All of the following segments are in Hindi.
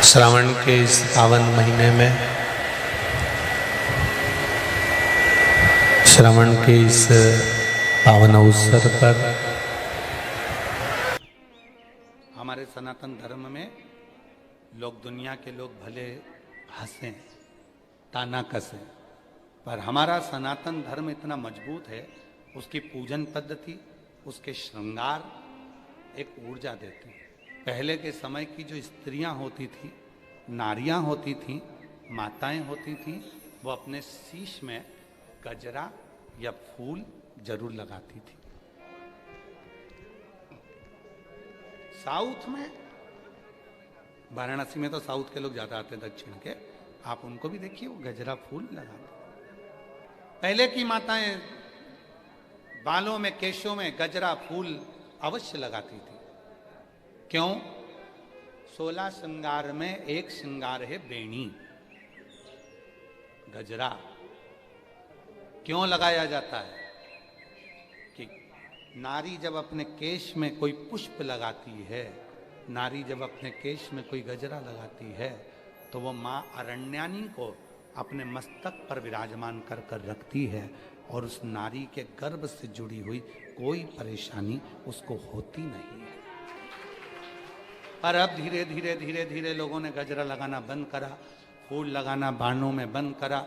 श्रावण के इस पावन महीने में, श्रावण के इस पावन अवसर पर हमारे सनातन धर्म में लोग, दुनिया के लोग भले हंसें, ताना कसें, पर हमारा सनातन धर्म इतना मजबूत है, उसकी पूजन पद्धति, उसके श्रृंगार एक ऊर्जा देते हैं। पहले के समय की जो स्त्रियां होती थी, नारियां होती थीं, माताएं होती थीं, वो अपने शीश में गजरा या फूल जरूर लगाती थी। साउथ में, वाराणसी में तो साउथ के लोग ज्यादा आते हैं, दक्षिण के, आप उनको भी देखिए, वो गजरा फूल लगाते। पहले की माताएं बालों में, केशों में गजरा फूल अवश्य लगाती थी। क्यों? 16 श्रृंगार में एक श्रृंगार है बेणी, गजरा। क्यों लगाया जाता है? कि नारी जब अपने केश में कोई पुष्प लगाती है, नारी जब अपने केश में कोई गजरा लगाती है, तो वो माँ अरण्यानी को अपने मस्तक पर विराजमान कर कर रखती है, और उस नारी के गर्भ से जुड़ी हुई कोई परेशानी उसको होती नहीं है। पर अब धीरे धीरे धीरे धीरे लोगों ने गजरा लगाना बंद करा, फूल लगाना बाणों में बंद करा।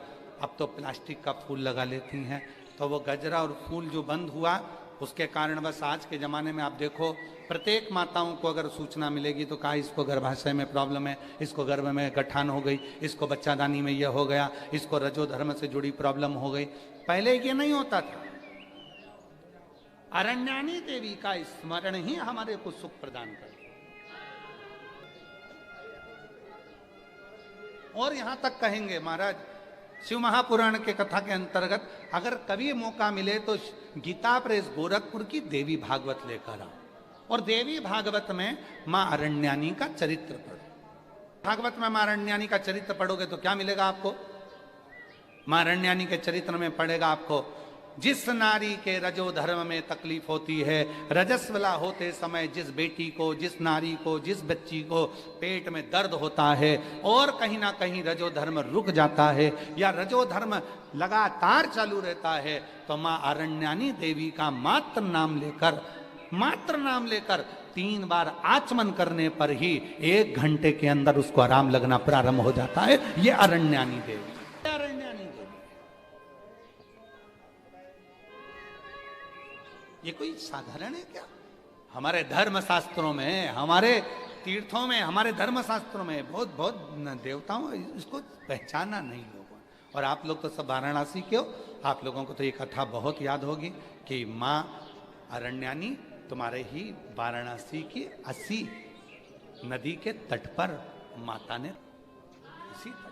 अब तो प्लास्टिक का फूल लगा लेती हैं। तो वो गजरा और फूल जो बंद हुआ, उसके कारण बस आज के ज़माने में आप देखो, प्रत्येक माताओं को अगर सूचना मिलेगी तो कहा इसको गर्भाशय में प्रॉब्लम है, इसको गर्भ में गठान हो गई, इसको बच्चादानी में यह हो गया, इसको रजोधर्म से जुड़ी प्रॉब्लम हो गई। पहले ये नहीं होता था। अरण्यानी देवी का स्मरण ही हमारे को सुख प्रदान कर। और यहां तक कहेंगे महाराज, शिव महापुराण के कथा के अंतर्गत अगर कभी मौका मिले तो गीता प्रेस गोरखपुर की देवी भागवत लेकर आओ, और देवी भागवत में मां अरण्यानी का चरित्र पढ़ो। भागवत में मां अरण्यानी का चरित्र पढ़ोगे तो क्या मिलेगा आपको? मां अरण्यानी के चरित्र में पढ़ेगा आपको, जिस नारी के रजो धर्म में तकलीफ होती है, रजस्वला होते समय जिस बेटी को, जिस नारी को, जिस बच्ची को पेट में दर्द होता है, और कहीं ना कहीं रजो धर्म रुक जाता है या रजो धर्म लगातार चालू रहता है, तो मां अरण्यानी देवी का मात्र नाम लेकर 3 बार आचमन करने पर ही 1 घंटे के अंदर उसको आराम लगना प्रारंभ हो जाता है। ये अरण्यानी देवी, ये कोई साधारण है क्या? हमारे धर्म शास्त्रों में, हमारे तीर्थों में, हमारे धर्म शास्त्रों में बहुत बहुत देवताओं, इसको पहचाना नहीं लोगों। और आप लोग तो सब वाराणसी के हो, आप लोगों को तो ये कथा बहुत याद होगी कि माँ अरण्यानी तुम्हारे ही वाराणसी की 80 नदी के तट पर माता ने, इसी तट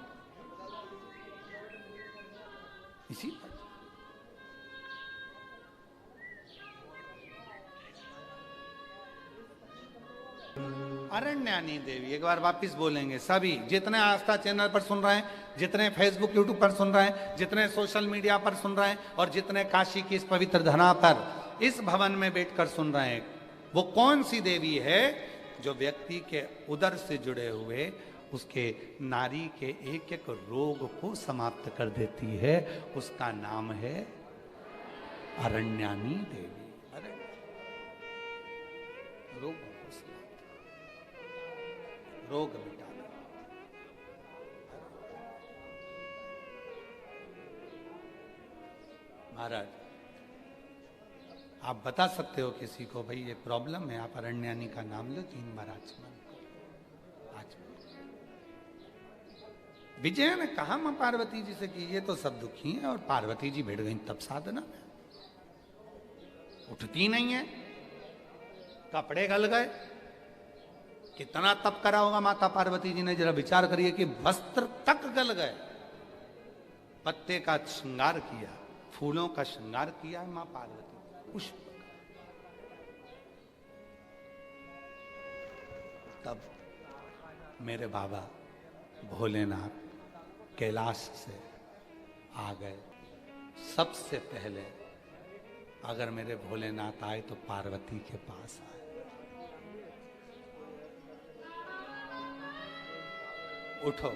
अरण्यानी देवी। एक बार वापिस बोलेंगे सभी, जितने आस्था चैनल पर सुन रहे हैं, जितने फेसबुक यूट्यूब पर सुन रहे हैं, जितने सोशल मीडिया पर सुन रहे हैं, और जितने काशी की इस पवित्र धरा पर इस भवन में बैठकर सुन रहे हैं, वो कौन सी देवी है जो व्यक्ति के उदर से जुड़े हुए उसके नारी के एक एक रोग को समाप्त कर देती है? उसका नाम है अरण्यानी देवी। अरे रोग मिटाना। महाराज, आप बता सकते हो किसी को, भाई ये प्रॉब्लम है, आप अरण्यानी का नाम लो, 3 बार आचमन करो। विजय ने कहा मां पार्वती जी से कि ये तो सब दुखी हैं, और पार्वती जी भिड़ गई तब साधना में, उठती नहीं है, कपड़े गल गए। कितना तप करा होगा माता पार्वती जी ने, जरा विचार करिए कि वस्त्र तक गल गए। पत्ते का श्रृंगार किया, फूलों का श्रृंगार किया है मां पार्वती, पुष्प। तब मेरे बाबा भोलेनाथ कैलाश से आ गए। सबसे पहले अगर मेरे भोलेनाथ आए तो पार्वती के पास आए। उठो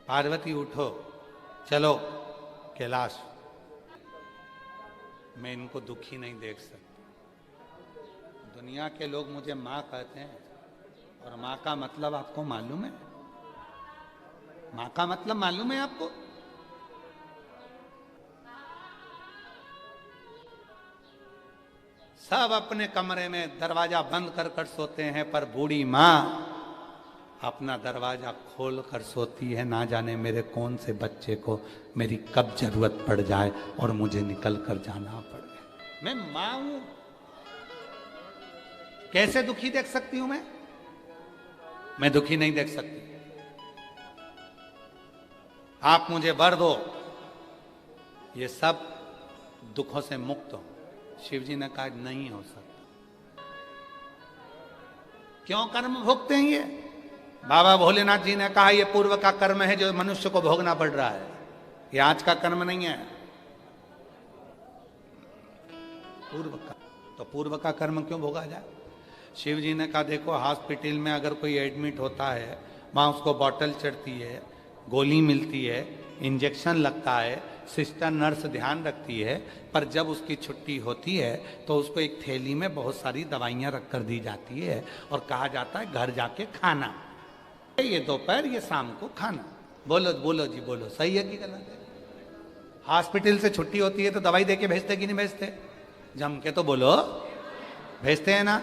पार्वती, उठो, चलो कैलाश। मैं इनको दुखी नहीं देख सकता। दुनिया के लोग मुझे माँ कहते हैं, और माँ का मतलब आपको मालूम है? माँ का मतलब मालूम है आपको? सब अपने कमरे में दरवाजा बंद कर कर सोते हैं, पर बूढ़ी माँ अपना दरवाजा खोल कर सोती है। ना जाने मेरे कौन से बच्चे को मेरी कब जरूरत पड़ जाए और मुझे निकल कर जाना पड़े। मैं माँ हूं, कैसे दुखी देख सकती हूं मैं दुखी नहीं देख सकती। आप मुझे वर दो, ये सब दुखों से मुक्त हो। शिव जी ने कहा नहीं हो सकता। क्यों कर्म भोगते हैं ये? बाबा भोलेनाथ जी ने कहा ये पूर्व का कर्म है जो मनुष्य को भोगना पड़ रहा है, ये आज का कर्म नहीं है, पूर्व का। तो पूर्व का कर्म क्यों भोगा जाए? शिव जी ने कहा देखो, हॉस्पिटल में अगर कोई एडमिट होता है, वहां उसको बॉटल चढ़ती है, गोली मिलती है, इंजेक्शन लगता है, सिस्टर नर्स ध्यान रखती है, पर जब उसकी छुट्टी होती है तो उसको एक थैली में बहुत सारी दवाइयां रख कर दी जाती है और कहा जाता है घर जाके खाना, ये दोपहर ये शाम को खाना। बोलो बोलो जी बोलो, सही है कि गलत है? हॉस्पिटल से छुट्टी होती है तो दवाई देके भेजते कि नहीं भेजते? जम के तो बोलो, भेजते हैं ना?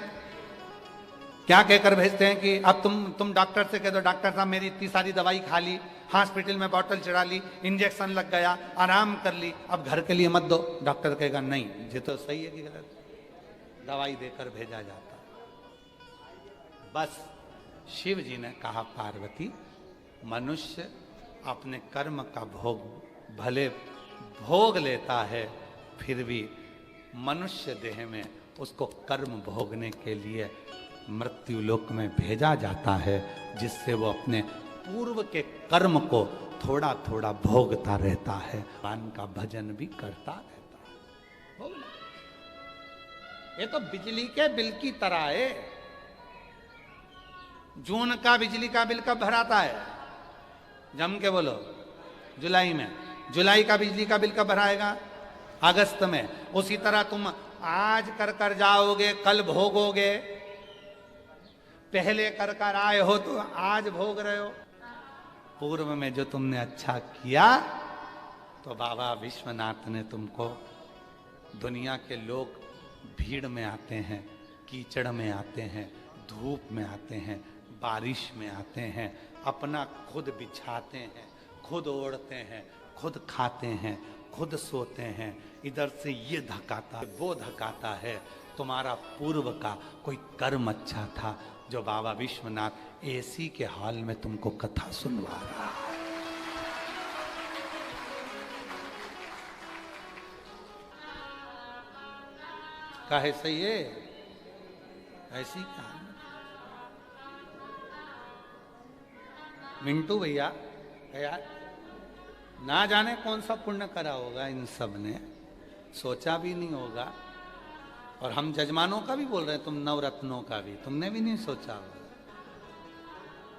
क्या कहकर भेजते हैं कि अब तुम डॉक्टर से कह दो, डॉक्टर साहब मेरी इतनी सारी दवाई खा ली, हॉस्पिटल में बॉटल चढ़ा ली, इंजेक्शन लग गया, आराम कर ली, अब घर के लिए मत दो। डॉक्टर कहेगा नहीं, ये तो सही है कि गलत? दवाई देकर भेजा जाता। बस शिव जी ने कहा पार्वती, मनुष्य अपने कर्म का भोग भले भोग लेता है, फिर भी मनुष्य देह में उसको कर्म भोगने के लिए मृत्यु लोक में भेजा जाता है, जिससे वो अपने पूर्व के कर्म को थोड़ा थोड़ा भोगता रहता है, भगवान का भजन भी करता रहता है। भोगना, ये तो बिजली के बिल की तरह है। जून का बिजली का बिल कब भराता है? जम के बोलो, जुलाई में। जुलाई का बिजली का बिल कब भराएगा? अगस्त में। उसी तरह तुम आज कर कर जाओगे, कल भोगोगे। पहले कर कर आए हो तो आज भोग रहे हो। पूर्व में जो तुमने अच्छा किया तो बाबा विश्वनाथ ने तुमको, दुनिया के लोग भीड़ में आते हैं, कीचड़ में आते हैं, धूप में आते हैं, बारिश में आते हैं, अपना खुद बिछाते हैं, खुद ओढ़ते हैं, खुद खाते हैं, खुद सोते हैं, इधर से ये धकाता है, वो धकाता है। तुम्हारा पूर्व का कोई कर्म अच्छा था जो बाबा विश्वनाथ एसी के हॉल में तुमको कथा सुनवा रहा है। काहे सही है? ऐसी कहानी। मिंटू भैया यार, ना जाने कौन सा पुण्य करा होगा इन सब ने, सोचा भी नहीं होगा। और हम जजमानों का भी बोल रहे हैं, तुम नवरत्नों का भी तुमने भी नहीं सोचा होगा।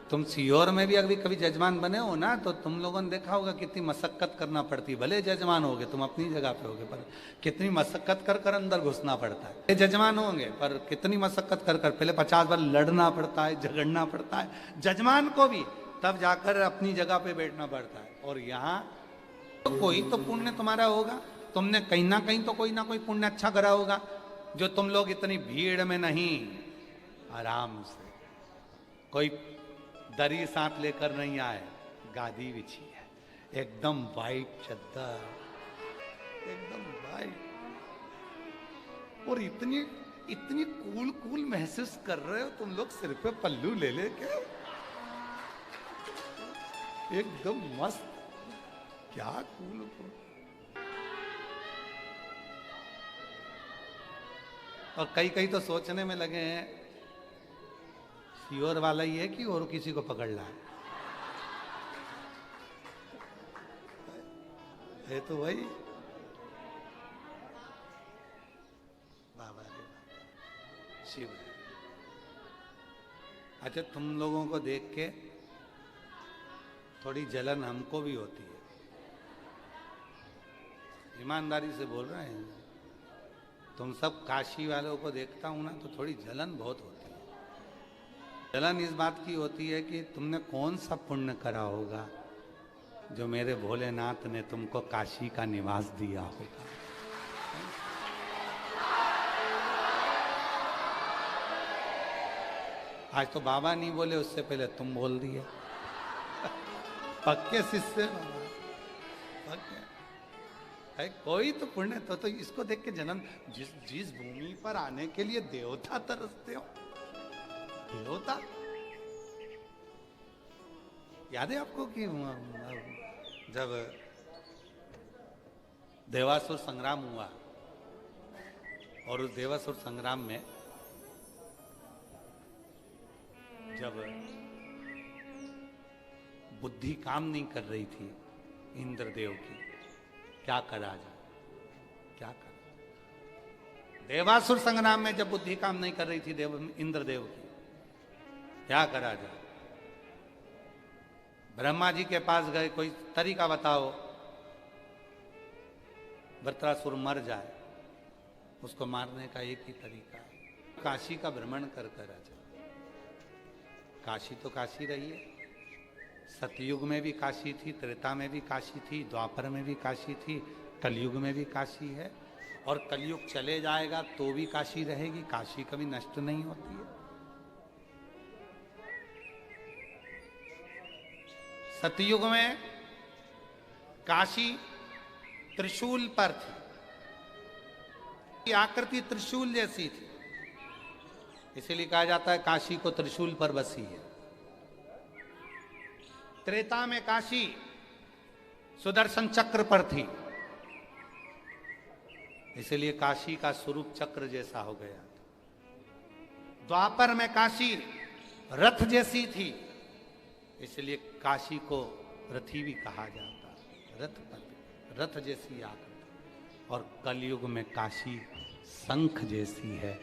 तुम सीहोर में भी अभी कभी जजमान बने हो ना, तो तुम लोगों ने देखा होगा कितनी मशक्कत करना पड़ती। भले जजमान होगे, तुम अपनी जगह पे होगे, पर कितनी मशक्कत कर कर अंदर घुसना पड़ता है। जजमान होंगे पर कितनी मशक्कत कर कर, पहले 50 बार लड़ना पड़ता है, झगड़ना पड़ता है जजमान को भी, तब जाकर अपनी जगह पे बैठना पड़ता है। और यहाँ तो कोई तो पुण्य तुम्हारा होगा, तुमने कहीं ना कहीं तो कोई ना कोई पुण्य अच्छा करा होगा, जो तुम लोग इतनी भीड़ में नहीं, आराम से, कोई दरी साथ लेकर नहीं आए, गादी बिछी है, एकदम वाइट चद्दर, एकदम वाइट, और इतनी इतनी कूल कूल महसूस कर रहे हो तुम लोग, सिर पे पल्लू ले लेके, एकदम मस्त, क्या कूल कूल। और कई कई तो सोचने में लगे हैं सीहोर वाला ही है कि और किसी को पकड़ रहा है तो वही बाबा रे शिव। अच्छा, तुम लोगों को देख के थोड़ी जलन हमको भी होती है, ईमानदारी से बोल रहे हैं। तुम सब काशी वालों को देखता हूं ना तो थोड़ी जलन बहुत होती है। जलन इस बात की होती है कि तुमने कौन सा पुण्य करा होगा जो मेरे भोलेनाथ ने तुमको काशी का निवास दिया होगा। आज तो बाबा नहीं बोले, उससे पहले तुम बोल दिए। पक्के शिष्य पक्के है। कोई तो पुण्य तो इसको देख के जन्म, जिस भूमि पर आने के लिए देवता तरसते हो, देवता याद है आपको कि जब देवासुर संग्राम हुआ और उस देवासुर संग्राम में जब बुद्धि काम नहीं कर रही थी इंद्रदेव की, क्या करा जाए, क्या करा। देवासुर संग्राम में जब बुद्धि काम नहीं कर रही थी इंद्रदेव की, क्या करा जाए। ब्रह्मा जी के पास गए, कोई तरीका बताओ वृत्रासुर मर जाए। उसको मारने का एक ही तरीका है, काशी का भ्रमण कर कर आ जाए। काशी तो काशी रही है, सतयुग में भी काशी थी, त्रेता में भी काशी थी, द्वापर में भी काशी थी, कलयुग में भी काशी है, और कलयुग चले जाएगा तो भी काशी रहेगी। काशी कभी नष्ट नहीं होती है। सतयुग में काशी त्रिशूल पर थी, आकृति त्रिशूल जैसी थी, इसीलिए कहा जाता है काशी को त्रिशूल पर बसी है। त्रेता में काशी सुदर्शन चक्र पर थी, इसलिए काशी का स्वरूप चक्र जैसा हो गया। द्वापर में काशी रथ जैसी थी, इसलिए काशी को रथी भी कहा जाता है, रथ पर, रथ जैसी आकृति। और कलयुग में काशी शंख जैसी है,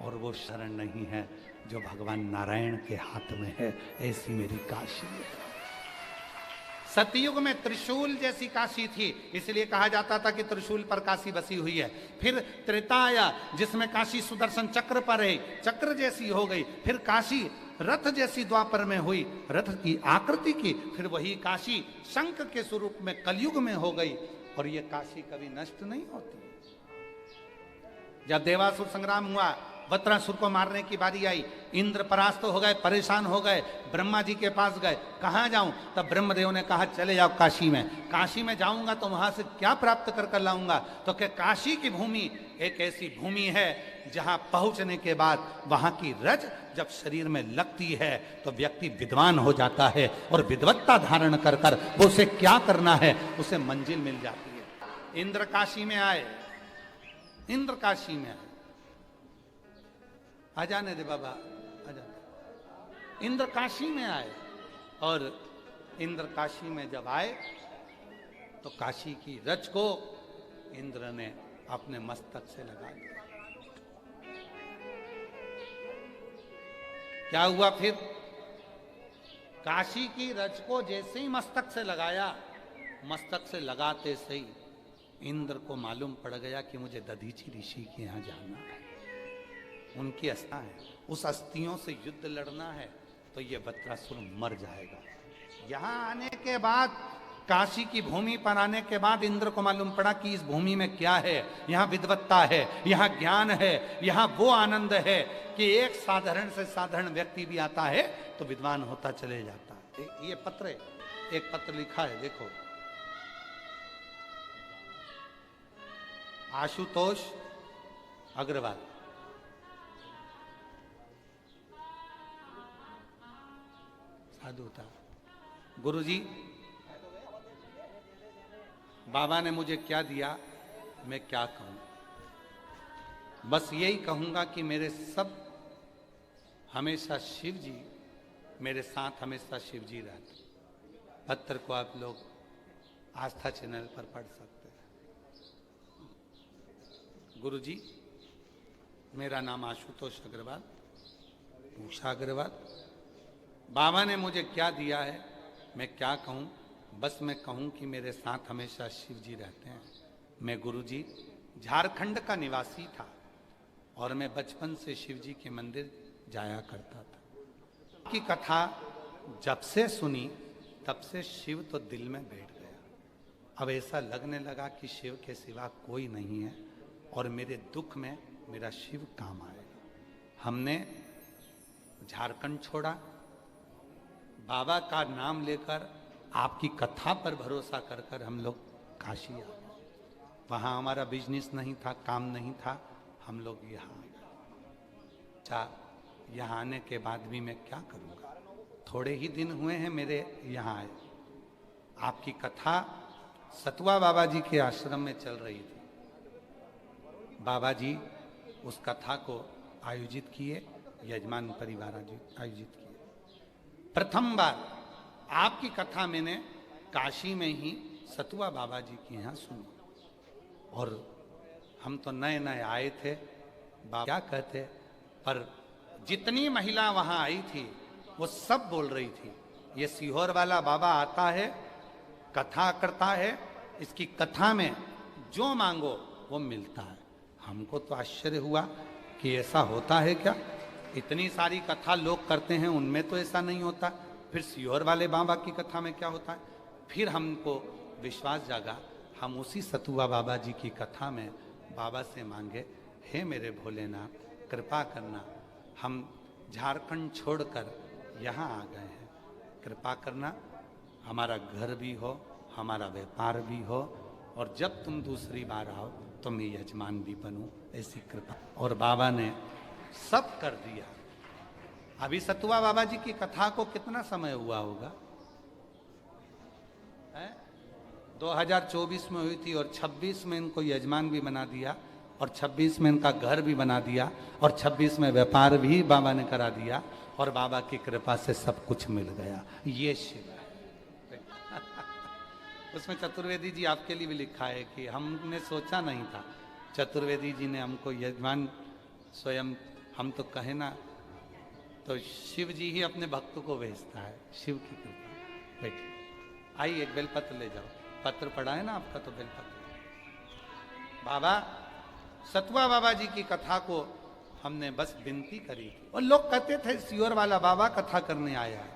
और वो शरण नहीं है जो भगवान नारायण के हाथ में है, ऐसी मेरी काशी है। सतयुग में त्रिशूल जैसी काशी थी, इसलिए कहा जाता था कि त्रिशूल पर काशी बसी हुई है। फिर त्रेता आया जिसमें काशी सुदर्शन चक्र पर है, चक्र जैसी हो गई। फिर काशी रथ जैसी द्वापर में हुई, रथ की आकृति की। फिर वही काशी शंख के स्वरूप में कलयुग में हो गई, और ये काशी कभी नष्ट नहीं होती। जब देवासुर संग्राम हुआ, वृत्रासुर को मारने की बारी आई, इंद्र परास्त हो गए, परेशान हो गए, ब्रह्मा जी के पास गए, कहाँ जाऊं। तब ब्रह्मदेव ने कहा चले जाओ काशी में। काशी में जाऊंगा तो वहां से क्या प्राप्त कर कर लाऊंगा। तो क्या काशी की भूमि एक ऐसी भूमि है जहां पहुंचने के बाद वहां की रज जब शरीर में लगती है तो व्यक्ति विद्वान हो जाता है, और विद्वत्ता धारण कर कर वो उसे क्या करना है उसे मंजिल मिल जाती है। इंद्र काशी में आए, इंद्र काशी में आए, आ जाने दे बाबा, आ जाने। इंद्र काशी में आए, और इंद्र काशी में जब आए तो काशी की रज को इंद्र ने अपने मस्तक से लगा दिया। क्या हुआ फिर? काशी की रज को जैसे ही मस्तक से लगाया, मस्तक से लगाते से ही इंद्र को मालूम पड़ गया कि मुझे दधीची ऋषि के यहाँ जाना है, उनकी अस्था है, उस अस्थियों से युद्ध लड़ना है, तो ये वृत्रासुर मर जाएगा। यहां आने के बाद, काशी की भूमि पर आने के बाद इंद्र को मालूम पड़ा कि इस भूमि में क्या है। यहाँ विद्वत्ता है, यहाँ ज्ञान है, यहाँ वो आनंद है कि एक साधारण से साधारण व्यक्ति भी आता है तो विद्वान होता चले जाता है। ये पत्र है, एक पत्र लिखा है, देखो, आशुतोष अग्रवाल। साधु था। गुरुजी, बाबा ने मुझे क्या दिया, मैं क्या कहूं। बस यही कहूंगा कि मेरे सब हमेशा शिव जी मेरे साथ, हमेशा शिव जी रहते। पत्र को आप लोग आस्था चैनल पर पढ़ सकते हैं। गुरुजी, मेरा नाम आशुतोष अग्रवाल, उषा अग्रवाल। बाबा ने मुझे क्या दिया है मैं क्या कहूँ, बस मैं कहूँ कि मेरे साथ हमेशा शिव जी रहते हैं। मैं गुरुजी झारखंड का निवासी था और मैं बचपन से शिव जी के मंदिर जाया करता था। की कथा जब से सुनी तब से शिव तो दिल में बैठ गया। अब ऐसा लगने लगा कि शिव के सिवा कोई नहीं है और मेरे दुख में मेरा शिव काम आएगा। हमने झारखंड छोड़ा, बाबा का नाम लेकर आपकी कथा पर भरोसा कर कर हम लोग काशी आ गए। वहाँ हमारा बिजनेस नहीं था, काम नहीं था, हम लोग यहाँ आ गए। अच्छा, यहाँ आने के बाद भी मैं क्या करूँगा, थोड़े ही दिन हुए हैं मेरे यहाँ आए। आपकी कथा सतुआ बाबा जी के आश्रम में चल रही थी। बाबा जी उस कथा को आयोजित किए, यजमान परिवार आयोजित किए। प्रथम बार आपकी कथा मैंने काशी में ही सतुआ बाबा जी के यहाँ सुनी और हम तो नए नए आए थे। बाबा क्या कहते, पर जितनी महिला वहाँ आई थी वो सब बोल रही थी, ये सीहोर वाला बाबा आता है, कथा करता है, इसकी कथा में जो मांगो वो मिलता है। हमको तो आश्चर्य हुआ कि ऐसा होता है क्या, इतनी सारी कथा लोग करते हैं उनमें तो ऐसा नहीं होता, फिर सीहोर वाले बाबा की कथा में क्या होता है। फिर हमको विश्वास जागा, हम उसी सतुआ बाबा जी की कथा में बाबा से मांगे, हे मेरे भोलेनाथ कृपा करना, हम झारखंड छोड़कर यहाँ आ गए हैं, कृपा करना, हमारा घर भी हो, हमारा व्यापार भी हो, और जब तुम दूसरी बार आओ तो मैं यजमान भी बनूं, ऐसी कृपा। और बाबा ने सब कर दिया। अभी सतुआ बाबा जी की कथा को कितना समय हुआ होगा, 2024 में हुई थी और 26 में इनको यजमान भी बना दिया और 26 में इनका घर भी बना दिया और 26 में व्यापार भी बाबा ने करा दिया और बाबा की कृपा से सब कुछ मिल गया। ये शिव है। उसमें चतुर्वेदी जी आपके लिए भी लिखा है कि हमने सोचा नहीं था, चतुर्वेदी जी ने हमको यजमान स्वयं, हम तो कहे ना, तो शिव जी ही अपने भक्तों को भेजता है, शिव की कृपा। बैठिए, आइए एक बेलपत्र ले जाओ, पत्र पढ़ा है ना आपका, तो बेलपत्र। बाबा सतुआ बाबा जी की कथा को हमने बस विनती करी थी और लोग कहते थे सीहोर वाला बाबा कथा करने आया है,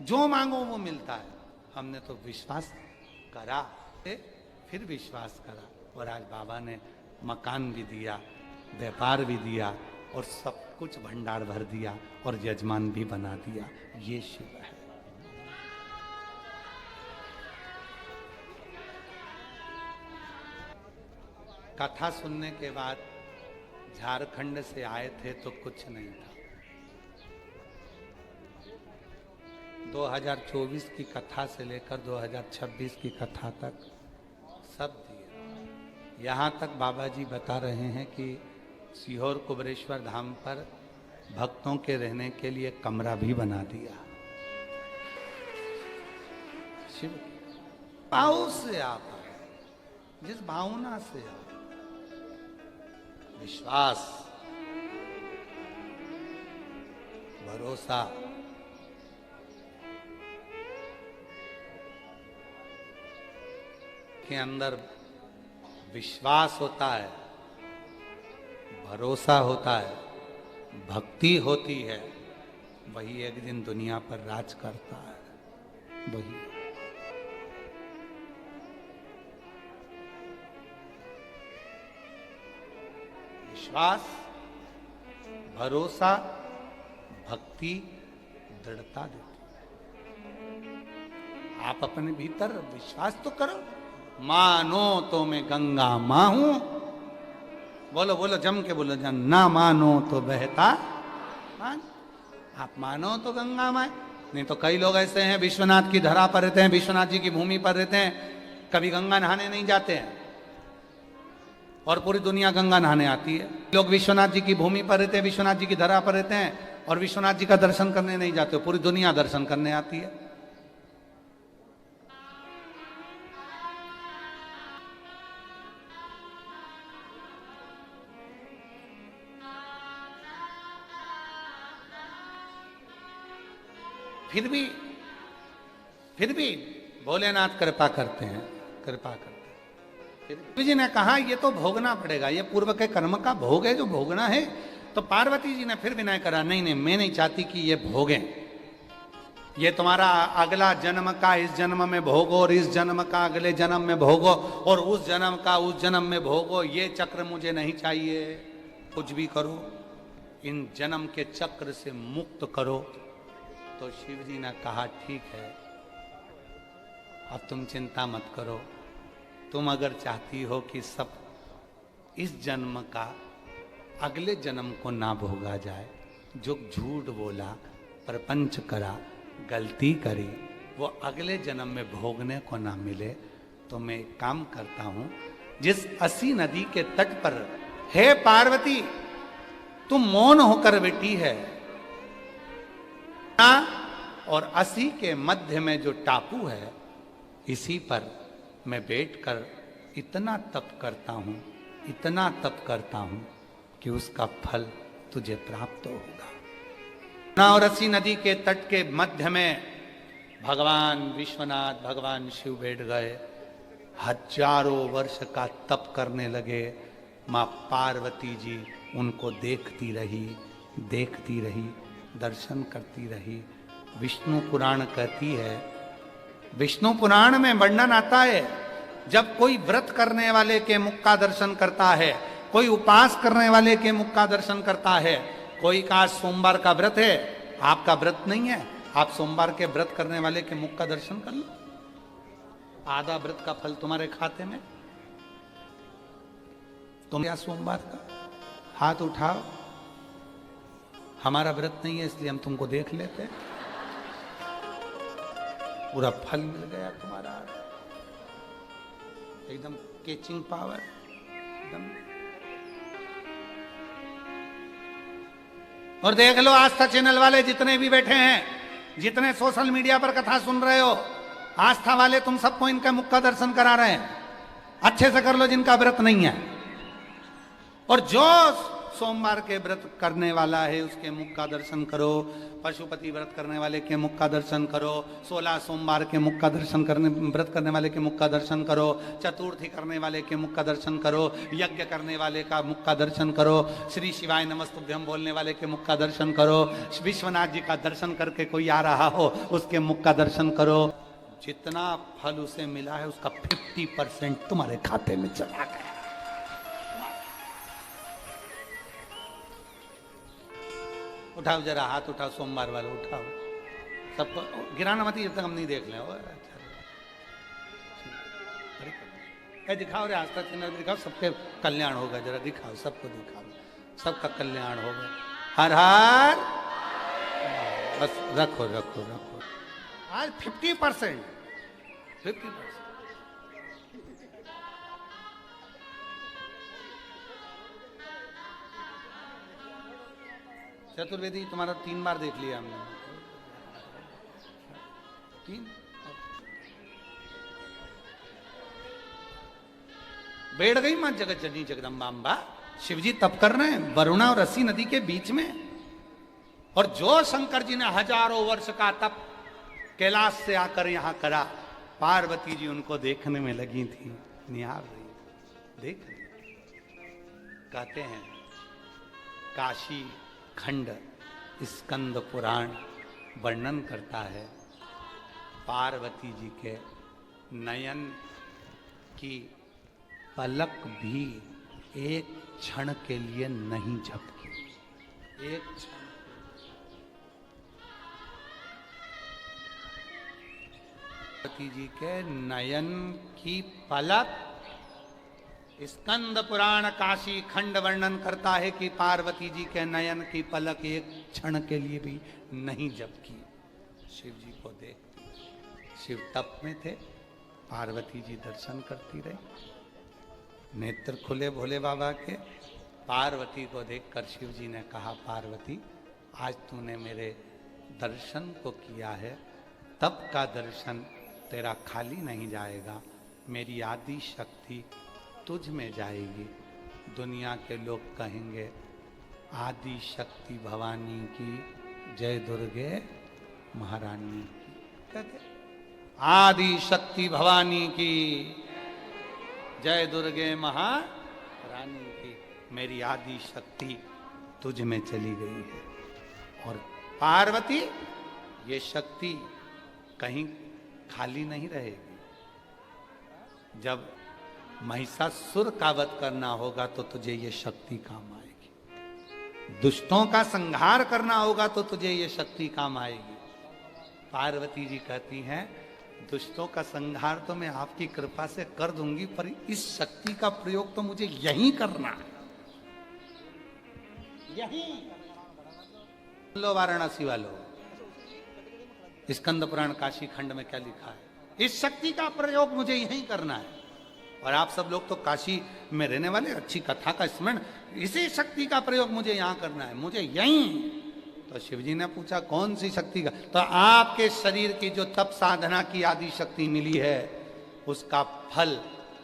जो मांगो वो मिलता है। हमने तो विश्वास करा, फिर विश्वास करा और आज बाबा ने मकान भी दिया, व्यापार भी दिया और सब कुछ भंडार भर दिया और यजमान भी बना दिया। ये शिव है। कथा सुनने के बाद झारखंड से आए थे तो कुछ नहीं था। 2024 की कथा से लेकर 2026 की कथा तक सब दिए। यहाँ तक बाबा जी बता रहे हैं कि सीहोर कुबरेश्वर धाम पर भक्तों के रहने के लिए कमरा भी बना दिया। शिव भाव से आप आए, जिस भावना से आप, विश्वास, भरोसा, के अंदर विश्वास होता है, भरोसा होता है, भक्ति होती है, वही एक दिन दुनिया पर राज करता है। वही विश्वास, भरोसा, भक्ति दृढ़ता देती। आप अपने भीतर विश्वास तो करो, मानो तो मैं गंगा मां हूं, बोलो बोलो जम के बोलो, जन ना मानो तो बहता मान। आप मानो तो गंगा मां, नहीं तो कई लोग ऐसे हैं विश्वनाथ की धरा पर रहते हैं, विश्वनाथ जी की भूमि पर रहते हैं, कभी गंगा नहाने नहीं जाते हैं और पूरी दुनिया गंगा नहाने आती है। लोग विश्वनाथ जी की भूमि पर रहते हैं, विश्वनाथ जी की धरा पर रहते हैं और विश्वनाथ जी का दर्शन करने नहीं जाते, पूरी दुनिया दर्शन करने आती है। फिर भी भोलेनाथ कृपा करते हैं, कृपा करते हैं। फिर जी ने कहा ये तो भोगना पड़ेगा, ये पूर्व के कर्म का भोग है जो भोगना है। तो पार्वती जी ने फिर विनय करा, नहीं नहीं मैं नहीं चाहती कि ये भोगें, ये तुम्हारा अगला जन्म का इस जन्म में भोगो और इस जन्म का अगले जन्म में भोगो और उस जन्म का उस जन्म में भोगो, ये चक्र मुझे नहीं चाहिए। कुछ भी करो, इन जन्म के चक्र से मुक्त करो। तो शिव जी ने कहा ठीक है, अब तुम चिंता मत करो, तुम अगर चाहती हो कि सब इस जन्म का अगले जन्म को ना भोगा जाए, जो झूठ बोला, प्रपंच करा, गलती करी, वो अगले जन्म में भोगने को ना मिले, तो मैं एक काम करता हूं, जिस असी नदी के तट पर हे पार्वती तुम मौन होकर बैठी है और असी के मध्य में जो टापू है, इसी पर मैं बैठकर इतना तप करता हूं, इतना तप करता हूं कि उसका फल तुझे प्राप्त होगा। और असी नदी के तट के मध्य में भगवान विश्वनाथ, भगवान शिव बैठ गए, हजारों वर्ष का तप करने लगे। माँ पार्वती जी उनको देखती रही, देखती रही, दर्शन करती रही। विष्णु पुराण कहती है, विष्णु पुराण में वर्णन आता है, जब कोई व्रत करने वाले के मुख का दर्शन करता है, कोई उपास करने वाले के मुख का दर्शन करता है, कोई का सोमवार का व्रत है, आपका व्रत नहीं है, आप सोमवार के व्रत करने वाले के मुख का दर्शन कर लो, आधा व्रत का फल तुम्हारे खाते में। तुम या सोमवार का हाथ उठाओ, हमारा व्रत नहीं है इसलिए हम तुमको देख लेते, पूरा फल मिल गया तुम्हारा, एकदम कैचिंग पावर एकदम। और देख लो आस्था चैनल वाले जितने भी बैठे हैं, जितने सोशल मीडिया पर कथा सुन रहे हो, आस्था वाले तुम सबको इनका मुख का दर्शन करा रहे हैं। अच्छे से कर लो जिनका व्रत नहीं है, और जो सोमवार के व्रत करने वाला है उसके मुख का दर्शन करो, पशुपति व्रत करने वाले के मुख का दर्शन करो, 16 सोमवार के मुख का दर्शन करने, व्रत करने वाले के मुख का दर्शन करो, चतुर्थी करने वाले के मुख का दर्शन करो, यज्ञ करने वाले का मुख का दर्शन करो, श्री शिवाय नमस्तुभ्यम बोलने वाले के मुख का दर्शन करो, विश्वनाथ जी का दर्शन करके कोई आ रहा हो उसके मुख का दर्शन करो। जितना फल उसे मिला है उसका 50% तुम्हारे खाते में चला गया। उठाओ जरा हाथ उठाओ, सोमवार वाले उठाओ, सबको गिराना मत जब तक हम नहीं देख लें। अच्छा दिखाओ रे, आस्था चैनल दिखाओ, सबके कल्याण होगा, जरा दिखाओ, सबको दिखाओ, सबका कल्याण होगा। हर हर, बस रखो रखो रखो। आज 50%। चतुर्वेदी तुम्हारा 3 बार देख लिया हमने, 3। बैठ गई मां जगत जननी जगदम्बा। शिवजी तप कर रहे हैं वरुणा और असी नदी के बीच में, और जो शंकर जी ने हजारों वर्ष का तप कैलाश से आकर यहां करा, पार्वती जी उनको देखने में लगी थी, निहार रही, देख रही। कहते हैं काशी खंड स्कंद पुराण वर्णन करता है, पार्वती जी के नयन की पलक भी एक क्षण के लिए नहीं झपकी, एक क्षण। पार्वती जी के नयन की पलक, स्कंद पुराण काशी खंड वर्णन करता है कि पार्वती जी के नयन की पलक एक क्षण के लिए भी नहीं झपकी। शिव जी को देखती, शिव तप में थे, पार्वती जी दर्शन करती रही, नेत्र खुले भोले बाबा के। पार्वती को देखकर शिव जी ने कहा, पार्वती आज तूने मेरे दर्शन को किया है, तप का दर्शन तेरा खाली नहीं जाएगा, मेरी आदि शक्ति तुझ में जाएगी। दुनिया के लोग कहेंगे आदि शक्ति भवानी की जय, दुर्गे महारानी की, कहते आदि शक्ति भवानी की जय, दुर्गे महारानी की। मेरी आदि शक्ति तुझ में चली गई है और पार्वती ये शक्ति कहीं खाली नहीं रहेगी। जब महिषासुर का वध करना होगा तो तुझे ये शक्ति काम आएगी, दुष्टों का संहार करना होगा तो तुझे ये शक्ति काम आएगी। पार्वती जी कहती हैं दुष्टों का संहार तो मैं आपकी कृपा से कर दूंगी, पर इस शक्ति का प्रयोग तो मुझे यहीं करना है, यहीं। लो वाराणसी वालों, स्कंद पुराण काशी खंड में क्या लिखा है? इस शक्ति का प्रयोग मुझे यहीं करना है। और आप सब लोग तो काशी में रहने वाले, अच्छी कथा का स्मरण, इसी शक्ति का प्रयोग मुझे यहां करना है, मुझे यहीं। तो शिवजी ने पूछा कौन सी शक्ति का? तो आपके शरीर की जो तप साधना की आदि शक्ति मिली है उसका फल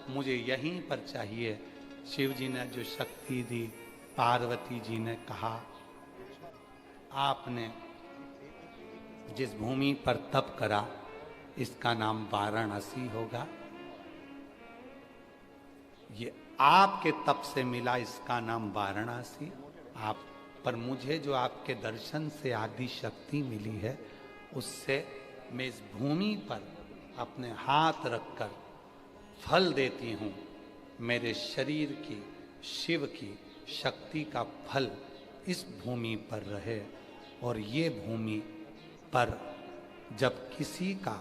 मुझे यहीं पर चाहिए। शिवजी ने जो शक्ति दी, पार्वती जी ने कहा आपने जिस भूमि पर तप करा इसका नाम वाराणसी होगा, ये आपके तप से मिला, इसका नाम वाराणसी। आप पर मुझे जो आपके दर्शन से आदि शक्ति मिली है उससे मैं इस भूमि पर अपने हाथ रखकर फल देती हूँ। मेरे शरीर की, शिव की शक्ति का फल इस भूमि पर रहे और ये भूमि पर जब किसी का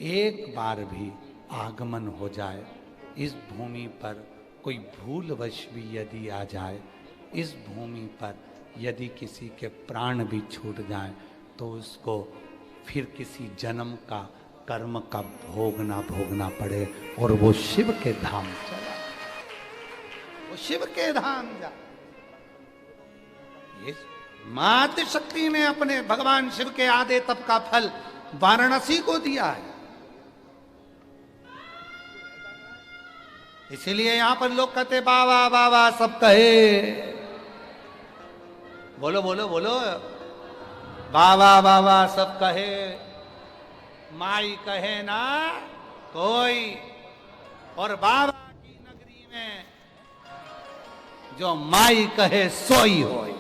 एक बार भी आगमन हो जाए, इस भूमि पर कोई भूलवश भी यदि आ जाए, इस भूमि पर यदि किसी के प्राण भी छूट जाए तो उसको फिर किसी जन्म का कर्म का भोग ना भोगना पड़े और वो शिव के धाम चला, वो शिव के धाम जा। ये मातृ शक्ति ने अपने भगवान शिव के आदे तप का फल वाराणसी को दिया है। इसीलिए यहां पर लोग कहते बाबा बाबा सब कहे, बोलो बोलो बोलो, बाबा बाबा सब कहे, माई कहे ना कोई। और बाबा की नगरी में जो माई कहे सोई होई।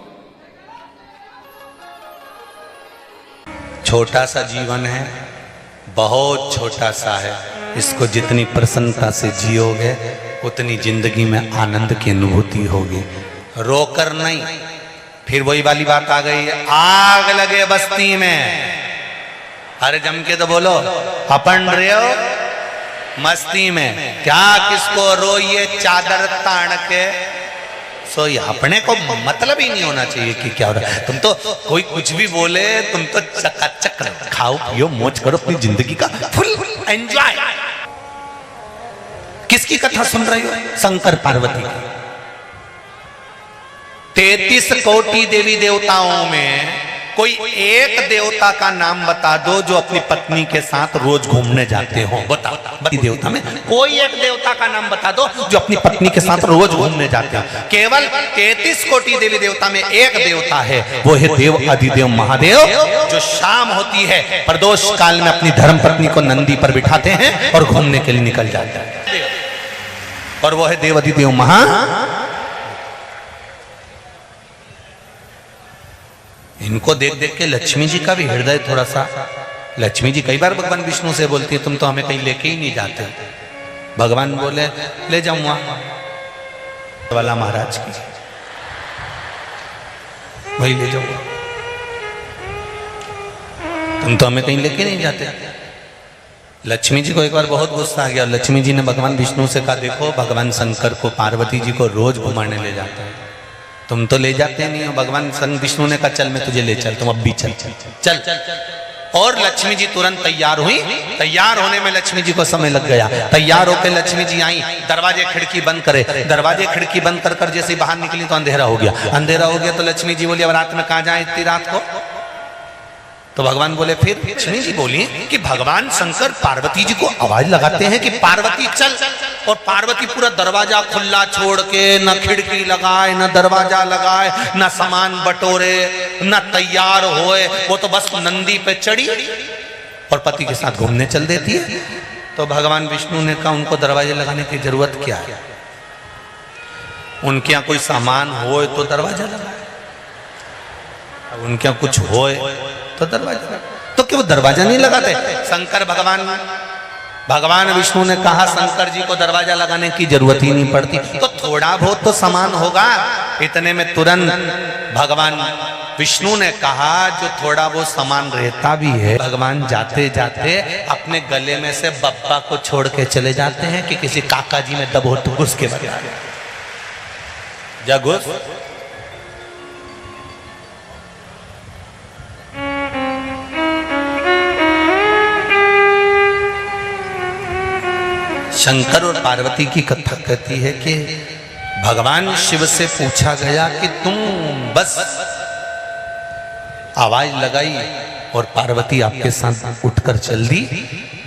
छोटा सा जीवन है, बहुत छोटा सा है, इसको जितनी प्रसन्नता से जियोगे उतनी जिंदगी में आनंद की अनुभूति होगी। रोकर नहीं। फिर वही वाली बात आ गई है, आग लगे बस्ती में, अरे जम के तो बोलो, अपन रहे हो मस्ती में, क्या किसको रोइए चादर तान के सोइए। अपने को मतलब ही नहीं होना चाहिए कि क्या हो रहा है। तुम तो कोई कुछ भी बोले, तुम तो चकाचक खाओ पियो मौज करो अपनी जिंदगी का फुल एंजॉय। किसकी कथा सुन रही हो? शंकर पार्वती की। 33 कोटि देवी देवताओं में कोई एक देवता का नाम बता दो जो अपनी पत्नी के साथ रोज घूमने जाते हो। बताओ, देवता में कोई एक देवता का नाम बता दो जो अपनी पत्नी के साथ रोज घूमने जाते हो। केवल 33 कोटि देवी देवता में एक देवता है, वो है देव अधिदेव महादेव, जो शाम होती है प्रदोष काल में अपनी धर्म पत्नी को नंदी पर बिठाते हैं और घूमने के लिए निकल जाते हैं, और वो है देव अधिदेव महा। इनको देख देख के लक्ष्मी जी का भी हृदय थोड़ा सा, लक्ष्मी जी कई बार भगवान विष्णु से बोलती है तुम तो हमें कहीं लेके ही नहीं जाते। भगवान बोले ले जाऊं वहां वाला महाराज की, वही ले जाऊंगा, तुम तो हमें कहीं लेके नहीं जाते। लक्ष्मी जी को एक बार बहुत गुस्सा आ गया। लक्ष्मी जी ने भगवान विष्णु से कहा देखो भगवान शंकर को, पार्वती जी को रोज घुमाने ले जाते हैं, तुम तो ले जाते नहीं हो। भगवान विष्णु ने कहा चल मैं तुझे ले चल, तुम अब भी चल चल चल। और लक्ष्मी जी तुरंत तैयार हुई। तैयार होने में लक्ष्मी जी को समय लग गया। तैयार होकर लक्ष्मी जी आई, दरवाजे खिड़की बंद करे, दरवाजे खिड़की बंद कर कर जैसे बाहर निकली तो अंधेरा हो गया। अंधेरा हो गया तो लक्ष्मी जी बोली अब रात में कहाँ जाए इतनी रात को? तो भगवान बोले, फिर लक्ष्मी जी बोली कि भगवान शंकर पार्वती जी को आवाज लगाते हैं कि पार्वती चल, और पार्वती पूरा दरवाजा खुला छोड़ के न खिड़की लगाए न दरवाजा लगाए न सामान बटोरे न तैयार होए, वो तो बस नंदी पे चढ़ी और पति के साथ घूमने चल देती है। तो भगवान विष्णु ने कहा उनको दरवाजे लगाने की जरूरत क्या है, उनके यहाँ कोई सामान हो तो दरवाजा लगाए, अब उनके यहाँ कुछ हो तो दरवाजा लगाए। तो क्यों दरवाजा नहीं लगाते? शंकर भगवान विष्णु ने कहा शंकर जी को दरवाजा लगाने की जरूरत ही नहीं पड़ती, तो थोड़ा बहुत तो सामान होगा। इतने में तुरंत भगवान विष्णु ने कहा जो थोड़ा बहुत सामान रहता भी है, भगवान जाते जाते अपने गले में से बप्पा को छोड़ के चले जाते हैं कि किसी काका जी में दबो तो घुस के बता जा घुस। शंकर और पार्वती की कथा कहती है कि भगवान शिव से पूछा गया कि तुम बस आवाज लगाई और पार्वती आपके साथ उठकर चल दी।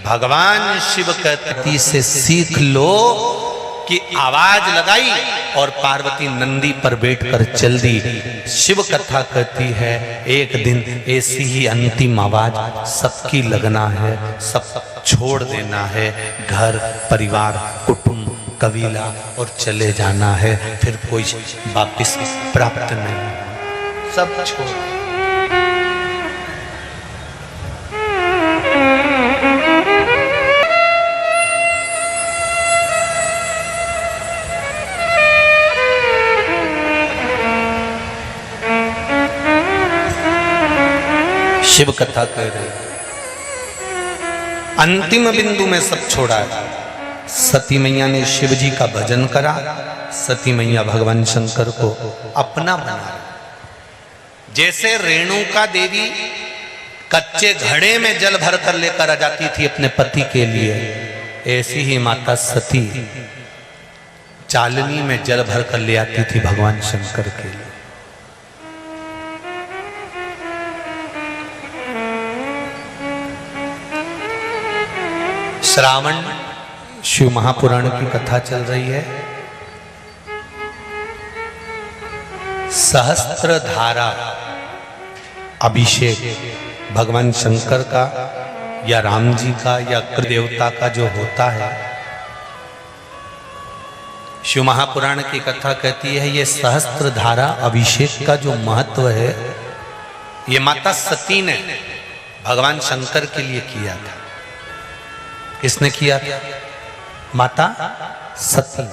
भगवान शिव कहती से सीख लो कि आवाज लगाई और पार्वती नंदी पर बैठकर चल दी। शिव कथा कहती है एक दिन ऐसी ही अंतिम आवाज सबकी लगना है, सब छोड़ देना है, घर परिवार कुटुंब कबीला और चले जाना है, फिर कोई वापिस प्राप्त नहीं, सब छोड़। शिव कथा कह रहे अंतिम बिंदु में सब छोड़ा है। सती मैया ने शिव जी का भजन करा, सती मैया भगवान शंकर को अपना बना। जैसे रेणुका देवी कच्चे घड़े में जल भर कर लेकर आ जाती थी अपने पति के लिए, ऐसी ही माता सती चालनी में जल भर कर ले आती थी भगवान शंकर के लिए। श्रावण शिव महापुराण की कथा चल रही है। सहस्त्र धारा अभिषेक भगवान शंकर का या राम जी का या देवता का जो होता है, शिव महापुराण की कथा कहती है ये सहस्त्र धारा अभिषेक का जो महत्व है, ये माता सती ने भगवान शंकर के लिए किया था। किसने किया था? माता सती।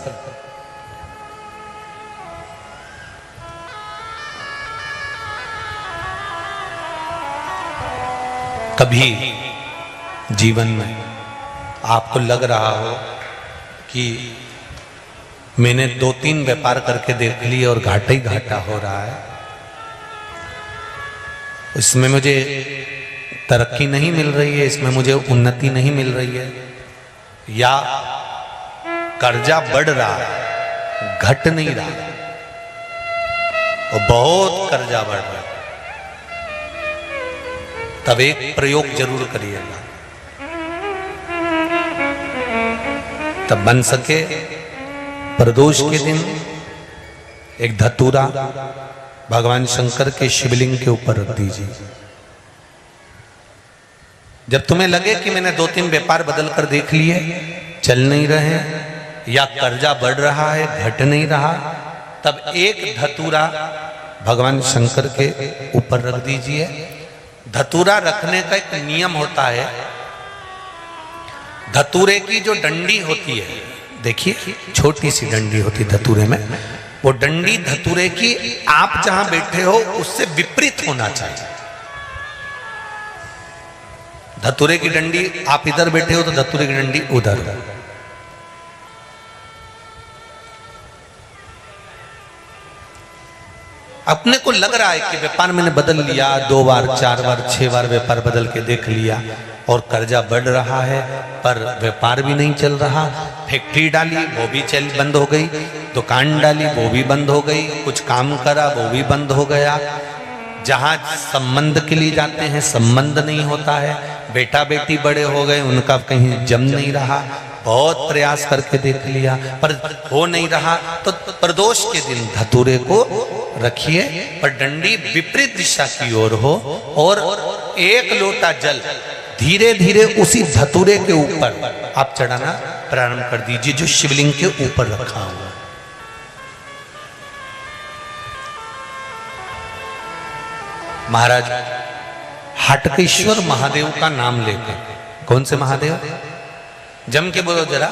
कभी जीवन में आपको लग रहा हो कि मैंने 2-3 व्यापार करके देख लिए और घाटा ही घाटा हो रहा है, इसमें मुझे तरक्की नहीं मिल रही है, इसमें मुझे उन्नति नहीं मिल रही है, या कर्जा बढ़ रहा है घट नहीं रहा और बहुत कर्जा बढ़ रहा है, तब एक प्रयोग जरूर करिएगा। तब बन सके प्रदोष के दिन एक धतूरा भगवान शंकर के शिवलिंग के ऊपर रख दीजिए। जब तुम्हें लगे कि मैंने 2-3 व्यापार बदल कर देख लिए, चल नहीं रहे या कर्जा बढ़ रहा है घट नहीं रहा, तब एक धतूरा भगवान शंकर के ऊपर रख दीजिए। धतूरा रखने का एक नियम होता है। धतूरे की जो डंडी होती है, देखिए छोटी सी डंडी होती है धतूरे में, वो डंडी धतूरे की आप जहां बैठे हो उससे विपरीत होना चाहिए। धतूरे की डंडी आप इधर बैठे हो तो धतूरे की डंडी उधर हो। अपने को लग रहा है कि व्यापार मैंने बदल लिया, 2 बार 4 बार 6 बार व्यापार बदल के देख लिया और कर्जा बढ़ रहा है, पर व्यापार भी नहीं चल रहा। फैक्ट्री डाली वो भी बंद हो गई, दुकान डाली वो भी बंद हो गई, कुछ काम करा वो भी बंद हो गया। जहाँ संबंध के लिए जाते हैं संबंध नहीं होता है, बेटा बेटी बड़े हो गए उनका कहीं जम नहीं रहा, बहुत प्रयास करके देख लिया पर हो नहीं रहा। तो प्रदोष के दिन धतूरे को रखिए पर डंडी विपरीत दिशा की ओर हो और 1 लोटा जल धीरे धीरे उसी धतूरे के ऊपर आप चढ़ाना प्रारंभ कर दीजिए जो शिवलिंग के ऊपर रखा हुआ है। महाराज हटकेश्वर महादेव का नाम लेकर, कौन से महादेव, जम के बोलो जरा,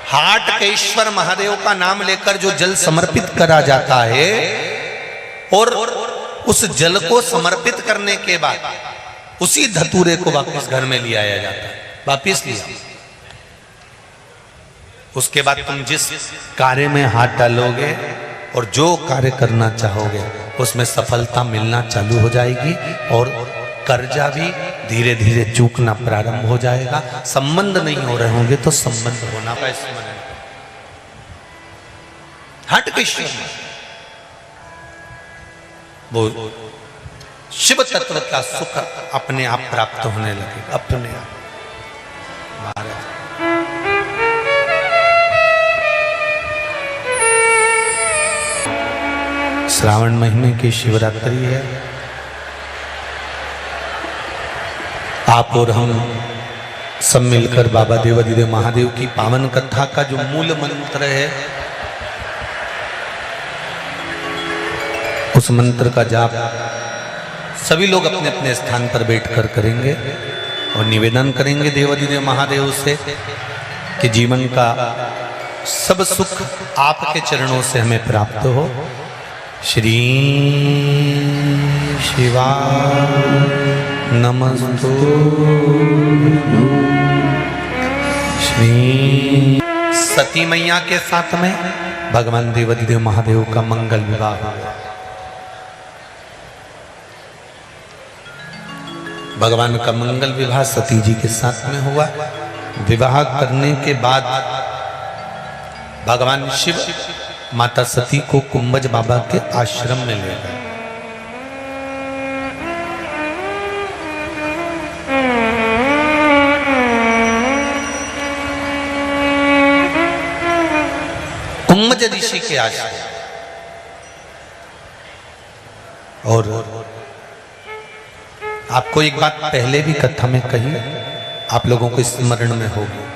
हाटकेश्वर महादेव का नाम लेकर जो जल समर्पित करा जाता है और उस जल को समर्पित करने के बाद उसी धतूरे को वापस घर में ले आया जाता है, वापस लिया। उसके बाद तुम जिस कार्य में हाथ डालोगे और जो कार्य करना चाहोगे उसमें सफलता मिलना चालू हो जाएगी और कर्जा भी धीरे धीरे चूकना प्रारंभ हो जाएगा। संबंध नहीं हो रहे होंगे तो संबंध होना हटकेश्वर वो शिव तत्व का सुख अपने आप प्राप्त होने लगे, अपने आप। महाराज श्रावण महीने की शिवरात्रि है। आप और हम सब मिलकर बाबा देवाधिदेव महादेव की पावन कथा का जो मूल मंत्र है उस मंत्र का जाप सभी लोग अपने अपने स्थान पर बैठकर करेंगे और निवेदन करेंगे देवाधिदेव महादेव से कि जीवन का सब सुख आपके चरणों से हमें प्राप्त हो। श्री शिवाय नमस्तु। श्री सती मैया के साथ में भगवान देवाधिदेव महादेव का मंगल विवाह हुआ। भगवान का मंगल विवाह सती जी के साथ में हुआ। विवाह करने के बाद भगवान शिव माता सती को कुंभज बाबा के आश्रम में ले गए। कुंभज ऋषि के आश्रम। और आपको एक बात पहले भी कथा में कही, आप लोगों को स्मरण में होगी।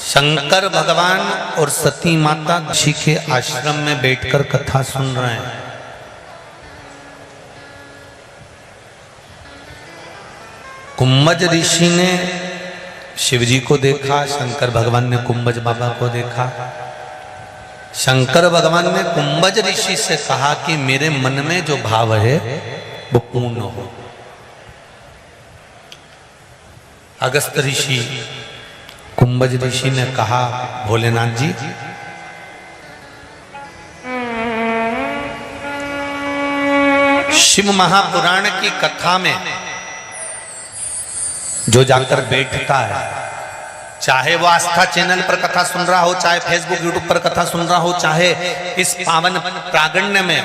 शंकर भगवान और सती माता ऋषि के आश्रम में बैठकर कथा सुन रहे हैं। कुंभज ऋषि ने शिवजी को देखा, शंकर भगवान ने कुंभज बाबा को देखा। शंकर भगवान ने कुंभज ऋषि से कहा कि मेरे मन में जो भाव है वो पूर्ण हो। अगस्त ऋषि कुंभज ऋषि ने कहा, भोलेनाथ जी शिव महापुराण की कथा में जो जाकर बैठता है, चाहे वो आस्था चैनल पर कथा सुन रहा हो, चाहे फेसबुक यूट्यूब पर कथा सुन रहा हो, चाहे इस पावन प्रागण्य में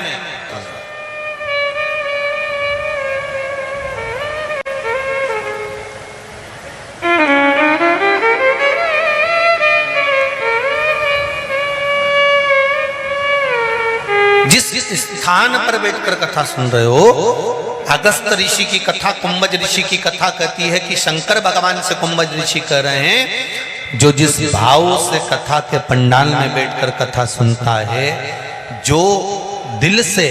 जिस स्थान पर बैठकर कथा सुन रहे हो, अगस्त ऋषि की कथा, कुंभज ऋषि की कथा कहती है कि शंकर भगवान से कुंभज ऋषि कह रहे हैं, जो जिस भाव से कथा के पंडाल में बैठकर कथा सुनता है, जो दिल से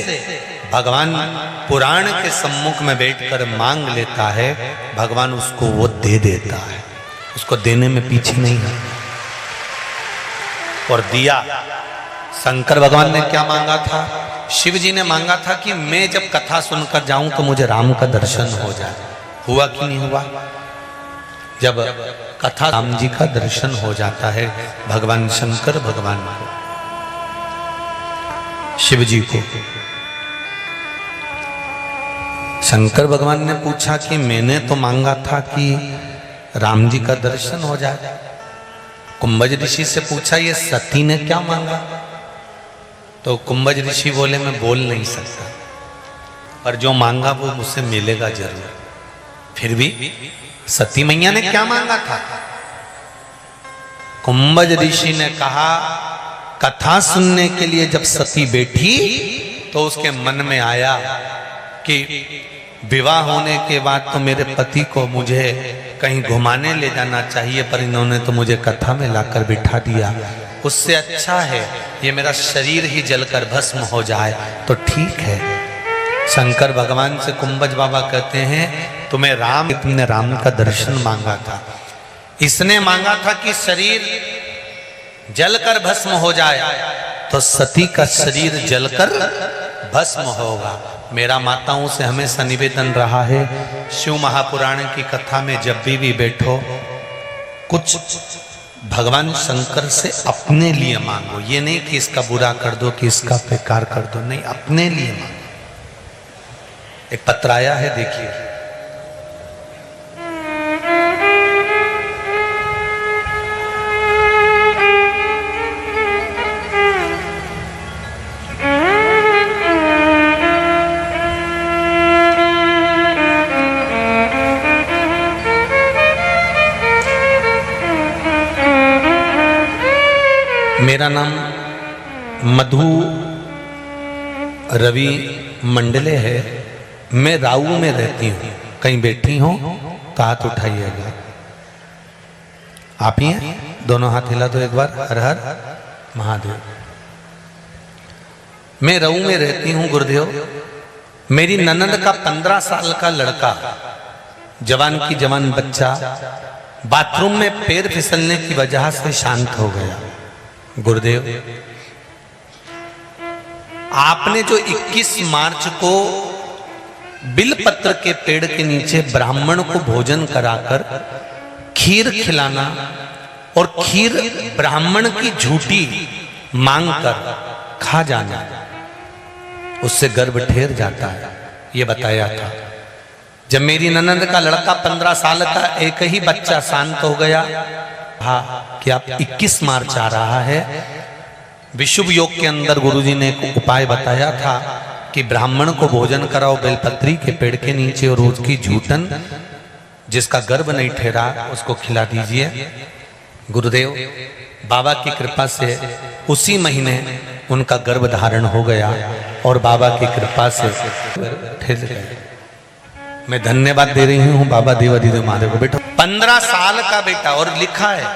भगवान पुराण के सम्मुख में बैठकर मांग लेता है, भगवान उसको वो दे देता है। उसको देने में पीछे नहीं है। और दिया। शंकर भगवान ने क्या मांगा था? शिव जी ने मांगा था कि मैं जब कथा सुनकर जाऊं तो मुझे राम का दर्शन हो जाए। हुआ कि नहीं हुआ? जब कथा राम जी का दर्शन हो जाता है भगवान शंकर भगवान को, शिव जी को, शंकर भगवान ने पूछा कि मैंने तो मांगा था कि राम जी का दर्शन हो जाए। कुंभज ऋषि से पूछा ये सती ने क्या मांगा? तो कुंभज ऋषि बोले मैं बोल नहीं सकता, पर जो मांगा वो मुझसे मिलेगा जरूर। फिर भी सती मैया ने क्या मांगा था? कुंभज ऋषि ने कहा कथा सुनने के लिए जब सती बैठी तो उसके मन में आया कि विवाह होने के बाद तो मेरे पति को मुझे कहीं घुमाने ले जाना चाहिए, पर इन्होंने तो मुझे कथा में लाकर बिठा दिया। उससे अच्छा है ये मेरा शरीर ही जलकर भस्म हो जाए तो ठीक है। शंकर भगवान से कुंभज बाबा कहते हैं तुमने राम का दर्शन मांगा था, इसने मांगा था कि शरीर जलकर भस्म हो जाए, तो सती का शरीर जलकर भस्म होगा। मेरा माताओं से हमेशा निवेदन रहा है, शिव महापुराण की कथा में जब भी बैठो कुछ भगवान शंकर से अपने लिए मांगो। ये नहीं कि इसका बुरा कर दो, कि इसका बेकार कर दो, नहीं, अपने लिए मांगो। एक पत्र आया है, देखिए। मेरा नाम मधु रवि मंडले है, मैं राऊ में रहती हूँ। कहीं बैठी हो तो हाथ उठाइएगा। आप ही हैं? दोनों हाथ हिला दो एक बार। हर हर महादेव। मैं राऊ में रहती हूँ गुरुदेव। मेरी ननद का 15 साल का लड़का, जवान की जवान बच्चा, बाथरूम में पैर फिसलने की वजह से शांत हो गया। गुरुदेव, आपने जो 21 मार्च को बिलपत्र के पेड़ के नीचे ब्राह्मण को भोजन कराकर खीर खिलाना और खीर ब्राह्मण की झूठी मांगकर खा जाना, उससे गर्भ ठेर जाता है, ये बताया था। जब मेरी ननद का लड़का 15 साल का एक ही बच्चा शांत हो गया, कि आप 21 मार्च आ रहा है, विशुभ योग के अंदर गुरुजी ने एक उपाय बताया था कि ब्राह्मण को भोजन कराओ बेलपत्री के पेड़ के नीचे, और रोज की झूठन जिसका गर्भ नहीं ठहरा उसको खिला दीजिए। गुरुदेव, बाबा की कृपा से उसी महीने उनका गर्भ धारण हो गया और बाबा की कृपा से ठहर गए। मैं धन्यवाद दे रही हूँ बाबा देवाधिदेव महादेव को। बेटा 15 साल का बेटा, और लिखा है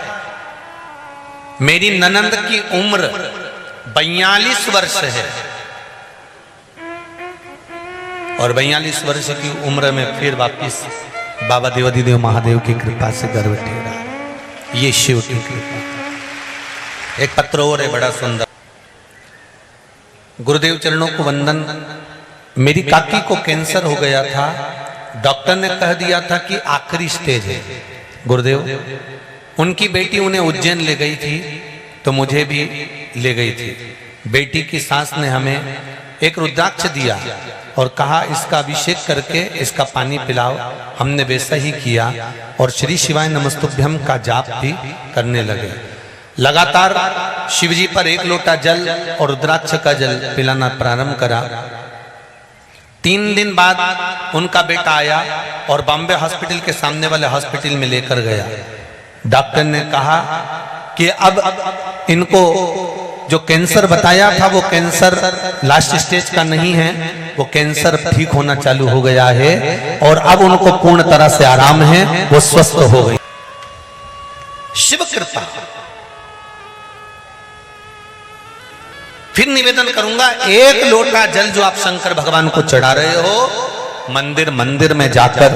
मेरी ननंद की उम्र 42 वर्ष है, और 42 वर्ष की उम्र में फिर वापिस बाबा देवाधिदेव महादेव की कृपा से गर्भ ठहरा। ये शिव की कृपा। एक पत्र और है बड़ा सुंदर। गुरुदेव चरणों को वंदन। मेरी काकी को कैंसर हो गया था, डॉक्टर ने कह दिया था कि आखिरी स्टेज है। गुरुदेव, उनकी बेटी उन्हें उज्जैन ले गई थी, तो मुझे भी ले गई थी। बेटी की सास ने हमें एक रुद्राक्ष दिया और कहा इसका अभिषेक करके इसका पानी पिलाओ। हमने वैसा ही किया और श्री शिवाय नमस्तुभ्यम का जाप भी करने लगे। लगातार शिवजी पर 1 लोटा जल और रुद्राक्ष का जल पिलाना प्रारंभ करा। 3 दिन बाद उनका बेटा आया और बॉम्बे हॉस्पिटल के सामने वाले हॉस्पिटल में लेकर गया। डॉक्टर ने कहा कि अब इनको जो कैंसर बताया था वो कैंसर लास्ट स्टेज का नहीं है, वो कैंसर ठीक होना चालू हो गया है और अब उनको पूर्ण तरह से आराम है, वो स्वस्थ हो गई। शिव कृपा। फिर निवेदन करूंगा, 1 लोटा जल जो आप शंकर भगवान को चढ़ा रहे हो, मंदिर में जाकर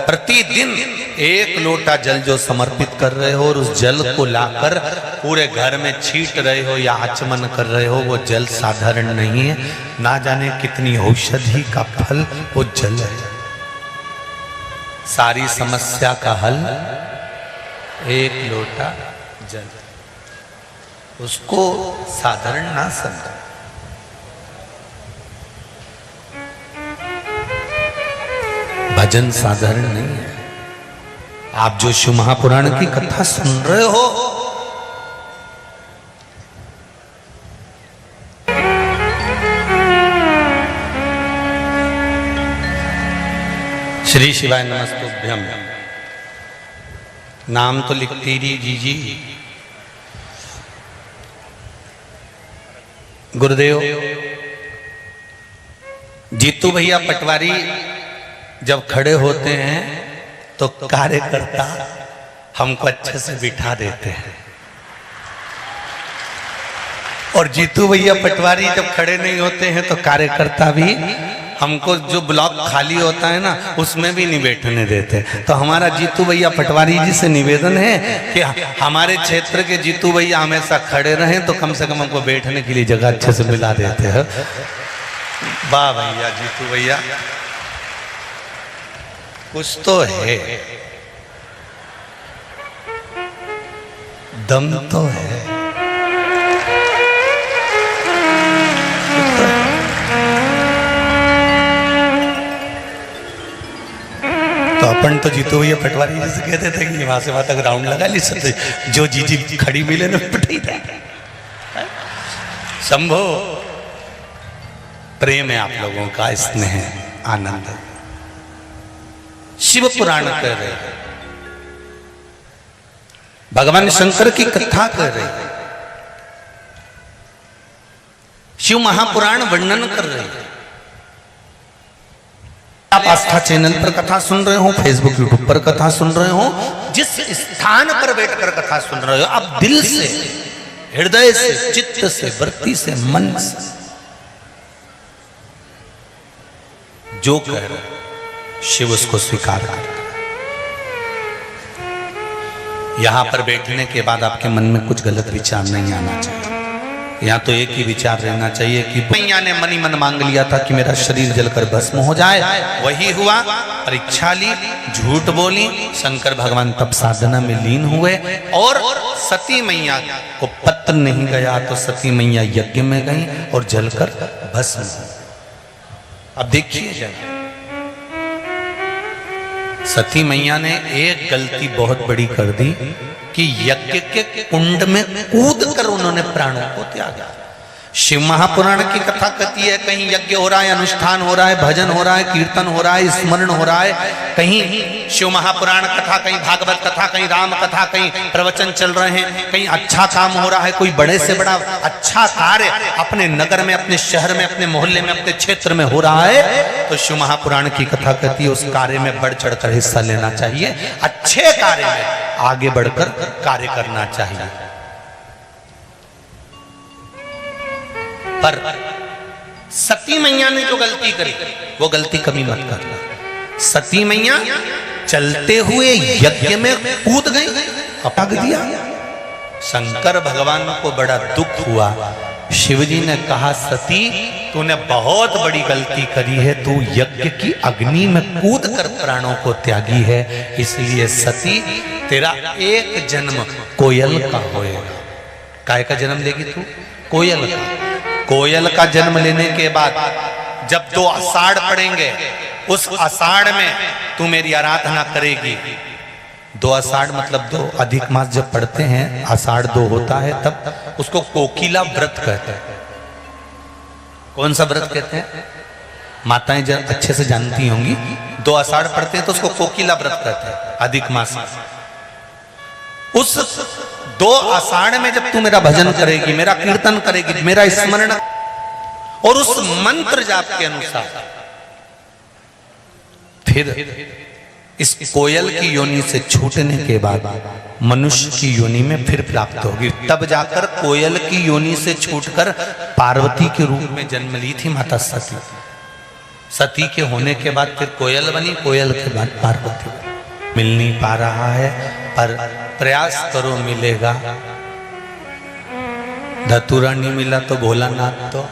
प्रतिदिन 1 लोटा जल जो समर्पित कर रहे हो और उस जल को लाकर पूरे घर में छींट रहे हो या आचमन कर रहे हो, वो जल साधारण नहीं है। ना जाने कितनी औषधि का फल वो जल है। सारी समस्या का हल 1 लोटा जल। उसको साधारण ना समझो। भजन साधारण नहीं है। आप जो शिव महापुराण की कथा सुन रहे हो, श्री शिवाय नमस्तुभ्यम, नाम तो लिखती रही जीजी। गुरुदेव जीतू भैया पटवारी जब खड़े होते हैं तो कार्यकर्ता हमको अच्छे से बिठा देते हैं, और जीतू भैया पटवारी जब खड़े नहीं होते हैं तो कार्यकर्ता भी हमको, जो ब्लॉक खाली होता है ना उसमें भी नहीं बैठने देते। तो हमारा जीतू भैया पटवारी जी से निवेदन है कि हमारे क्षेत्र के जीतू भैया हमेशा खड़े रहें, तो कम से कम हमको बैठने के लिए जगह अच्छे से मिला देते हैं। वाह भैया जीतू भैया, कुछ तो है, दम तो है। तो अपन तो जीतू भैया पटवारी जी से कहते थे कि वहां से वहां तक राउंड लगा ली सकते, जो जी खड़ी मिले ना पिटाई था। शंभो, प्रेम है आप लोगों का, स्नेह आनंद। शिव पुराण कर रहे हैं, भगवान शंकर की कथा कर रहे हैं, शिव महापुराण वर्णन कर रहे हैं। आप आस्था चैनल पर कथा सुन रहे हो, फेसबुक यूट्यूब पर कथा सुन रहे हो, जिस स्थान पर बैठकर कथा सुन रहे हो, आप दिल से, हृदय से, चित्त से, वृत्ति से, मन से जो कह रहे हो शिव उसको स्वीकार कर। यहां पर बैठने के बाद आपके मन में कुछ गलत विचार नहीं आना चाहिए। यहाँ तो एक ही विचार रहना चाहिए कि मैया ने मनी मन मांग लिया था कि मेरा शरीर जलकर भस्म हो जाए, वही हुआ। परीक्षा ली, झूठ बोली, शंकर भगवान तब साधना में लीन हुए, और सती मैया को पत्र नहीं गया तो सती मैया यज्ञ में गई और जलकर भस्म। अब देखिए जरा, सती मैया ने एक गलती बहुत बड़ी कर दी कि यज्ञ के कुंड में कूद कर उन्होंने प्राणों को त्यागा। शिव महापुराण की कथा कहती है, कहीं यज्ञ हो रहा है, अनुष्ठान हो रहा है, भजन हो रहा है, कीर्तन हो रहा है, स्मरण हो रहा है, कहीं शिव महापुराण कथा, कहीं भागवत कथा, कहीं राम कथा, कहीं प्रवचन चल रहे हैं, कहीं अच्छा काम हो रहा है, कोई बड़े से बड़ा अच्छा कार्य अपने नगर में, अपने शहर में, अपने मोहल्ले में, अपने क्षेत्र में हो रहा है, तो शिव महापुराण की कथा कहती है उस कार्य में बढ़ चढ़कर हिस्सा लेना चाहिए, अच्छे कार्य में आगे बढ़कर कार्य करना चाहिए। पर सती मैया ने जो गलती करी वो गलती कभी मत करना। सती मैया चलते हुए यज्ञ में कूद गई, भाग दिया। शंकर भगवान को बड़ा दुख हुआ। शिवजी ने कहा, सती तूने बहुत बड़ी गलती करी है, तू यज्ञ की अग्नि में कूद कर प्राणों को त्यागी है, इसलिए सती तेरा एक जन्म कोयल का होएगा। काय का जन्म लेगी तू? कोयल का। कोयल का जन्म लेने के बाद जब 2 आषाढ़ पड़ेंगे, उस आषाढ़ में तू मेरी आराधना करेगी। 2 आषाढ़ मतलब 2 अधिक मास जब पढ़ते हैं, आषाढ़ 2 होता है, तब उसको कोकिला व्रत कहते हैं। कौन सा व्रत कहते हैं? माताएं जब अच्छे से जानती होंगी। 2 आषाढ़ पढ़ते हैं तो उसको कोकिला व्रत कहते हैं, अधिक मास। उस 2 आषाढ़ में जब तू मेरा भजन करेगी, मेरा कीर्तन करेगी, मेरा स्मरण, और उस मंत्र जाप के अनुसार फिर इस कोयल की योनि से छूटने के बाद मनुष्य की योनि में फिर प्राप्त होगी। तब जाकर कोयल की योनि से छूटकर पार्वती के रूप में जन्म ली थी माता सती। सती के होने के बाद फिर कोयल बनी, कोयल के बाद पार्वती बनी। मिल नहीं पा रहा है, पर प्रयास करो मिलेगा। धतूरा नहीं मिला तो भोलानाथ तो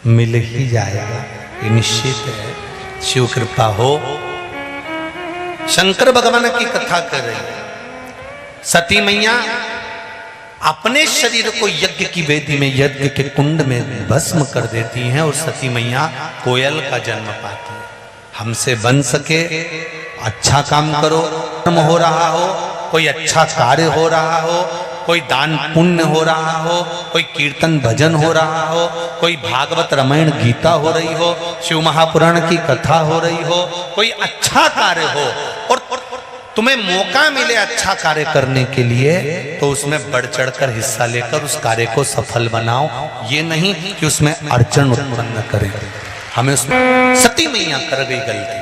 मिल ही जाएगा, ये निश्चित है। शिव कृपा हो। शंकर भगवान की कथा कर रहे हैं। सती मैया अपने शरीर को यज्ञ की वेदी में, यज्ञ के कुंड में भस्म कर देती हैं, और सती मैया कोयल का जन्म पाती है। हमसे बन सके, अच्छा काम करो, कर्म हो रहा हो, कोई अच्छा कार्य हो रहा हो, कोई दान पुण्य हो रहा हो, कोई कीर्तन भजन हो रहा हो, कोई भागवत रामायण गीता हो रही हो, शिव महापुराण की कथा हो रही हो, कोई अच्छा कार्य हो और तुम्हें मौका मिले अच्छा कार्य करने के लिए, तो उसमें बढ़ चढ़कर हिस्सा लेकर उस कार्य को सफल बनाओ। ये नहीं कि उसमें अड़चन उत्पन्न करें। हमें उसमें सती मैया कर गई गलती,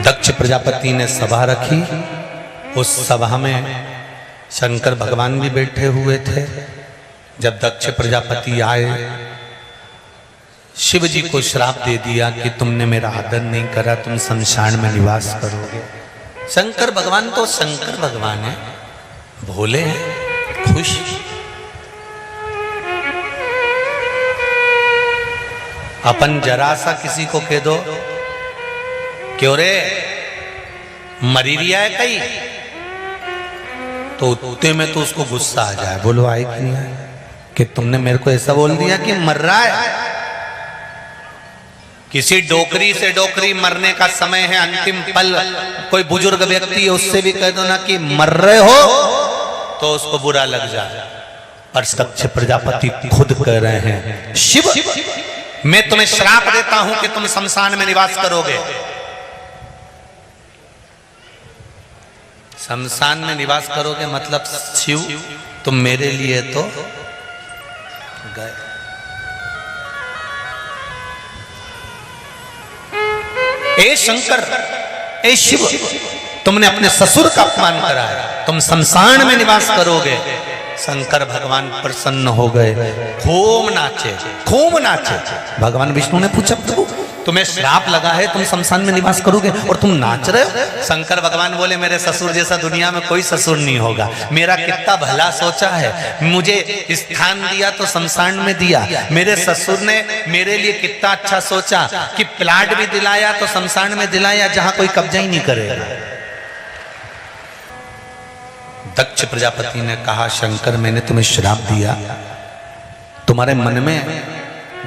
दक्ष प्रजापति ने सभा रखी। उस सभा में शंकर भगवान भी बैठे हुए थे। जब दक्ष प्रजापति आए, शिव जी को श्राप दे दिया कि तुमने मेरा आदर नहीं करा, तुम शमशान में निवास करोगे। शंकर भगवान तो शंकर भगवान है, भोले हैं, खुश। अपन जरा सा किसी को कह दो, क्यों रे मरी रिया है कहीं, तो उतने में तो उसको गुस्सा आ जाए। बोलो आए कि नहीं आए कि तुमने मेरे को ऐसा बोल दिया कि मर रहा है। किसी डोकरी से डोकरी मरने का समय है, अंतिम पल, कोई बुजुर्ग व्यक्ति है उससे भी कह दो ना कि मर रहे हो, तो उसको बुरा लग जाए। पर दक्ष प्रजापति खुद कह रहे हैं, शिव मैं तुम्हें श्राप देता हूं कि तुम शमशान में निवास करोगे। शमशान में निवास करोगे मतलब शिव तुम मेरे लिए तो गए। ए शंकर, ए शिव, तुमने अपने ससुर का अपमान करा है, तुम शमशान में निवास करोगे। शंकर भगवान प्रसन्न हो गए, खूब नाचे, खूब नाचे। भगवान विष्णु ने पूछा, प्रभु तुम्हें श्राप लगा है, तुम शमशान में निवास करोगे और तुम नाच रहे हो? शंकर भगवान बोले, मेरे ससुर जैसा दुनिया में कोई ससुर नहीं होगा। मेरा कितना भला सोचा है, मुझे स्थान दिया तो शमशान में दिया। मेरे ससुर ने मेरे लिए कितना अच्छा सोचा कि प्लाट भी दिलाया तो शमशान में दिलाया, जहां कोई कब्जा ही नहीं करेगा। दक्ष प्रजापति ने कहा, शंकर मैंने तुम्हें श्राप दिया, तुम्हारे मन में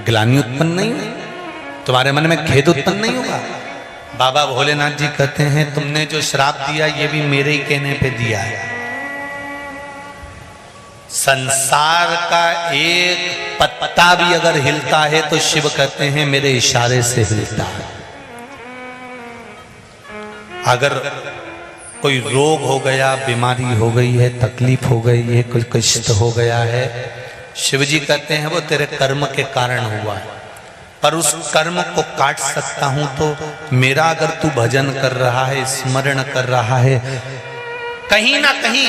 ग्लानि उत्पन्न नहीं हुई, तुम्हारे मन में खेद उत्पन्न नहीं होगा? बाबा भोलेनाथ जी कहते हैं, तुमने जो श्राप दिया ये भी मेरे ही कहने पे दिया है। संसार का एक पत्ता भी अगर हिलता है तो शिव कहते हैं मेरे इशारे से हिलता है। अगर कोई रोग हो गया, बीमारी हो गई है, तकलीफ हो गई है, कोई कष्ट हो गया है, शिव जी कहते हैं वो तेरे कर्म के कारण हुआ है, पर उस कर्म को काट सकता हूं तो मेरा अगर तू भजन कर रहा है, स्मरण कर रहा है, कहीं ना कहीं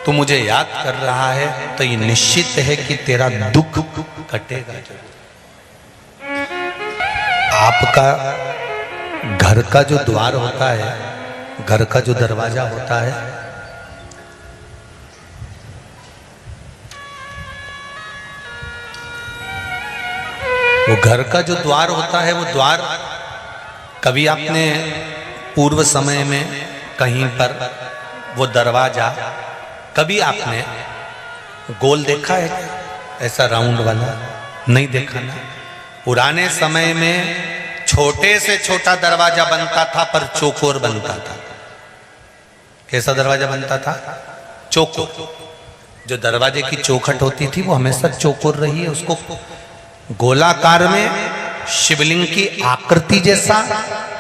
तू मुझे याद कर रहा है, तो ये निश्चित है कि तेरा दुख कटेगा। आपका घर का जो द्वार होता है, घर का जो दरवाजा होता है, वो घर का जो द्वार होता है, वो द्वार कभी आपने पूर्व समय में कहीं पर वो दरवाजा कभी आपने गोल देखा है क्या? ऐसा राउंड वाला नहीं देखा ना। पुराने समय में छोटे से छोटा दरवाजा बनता था पर चौकोर बनता था। कैसा दरवाजा बनता था? चौकोर। जो दरवाजे की चौखट होती थी वो हमेशा चौकोर रही है, उसको गोलाकार में शिवलिंग की आकृति जैसा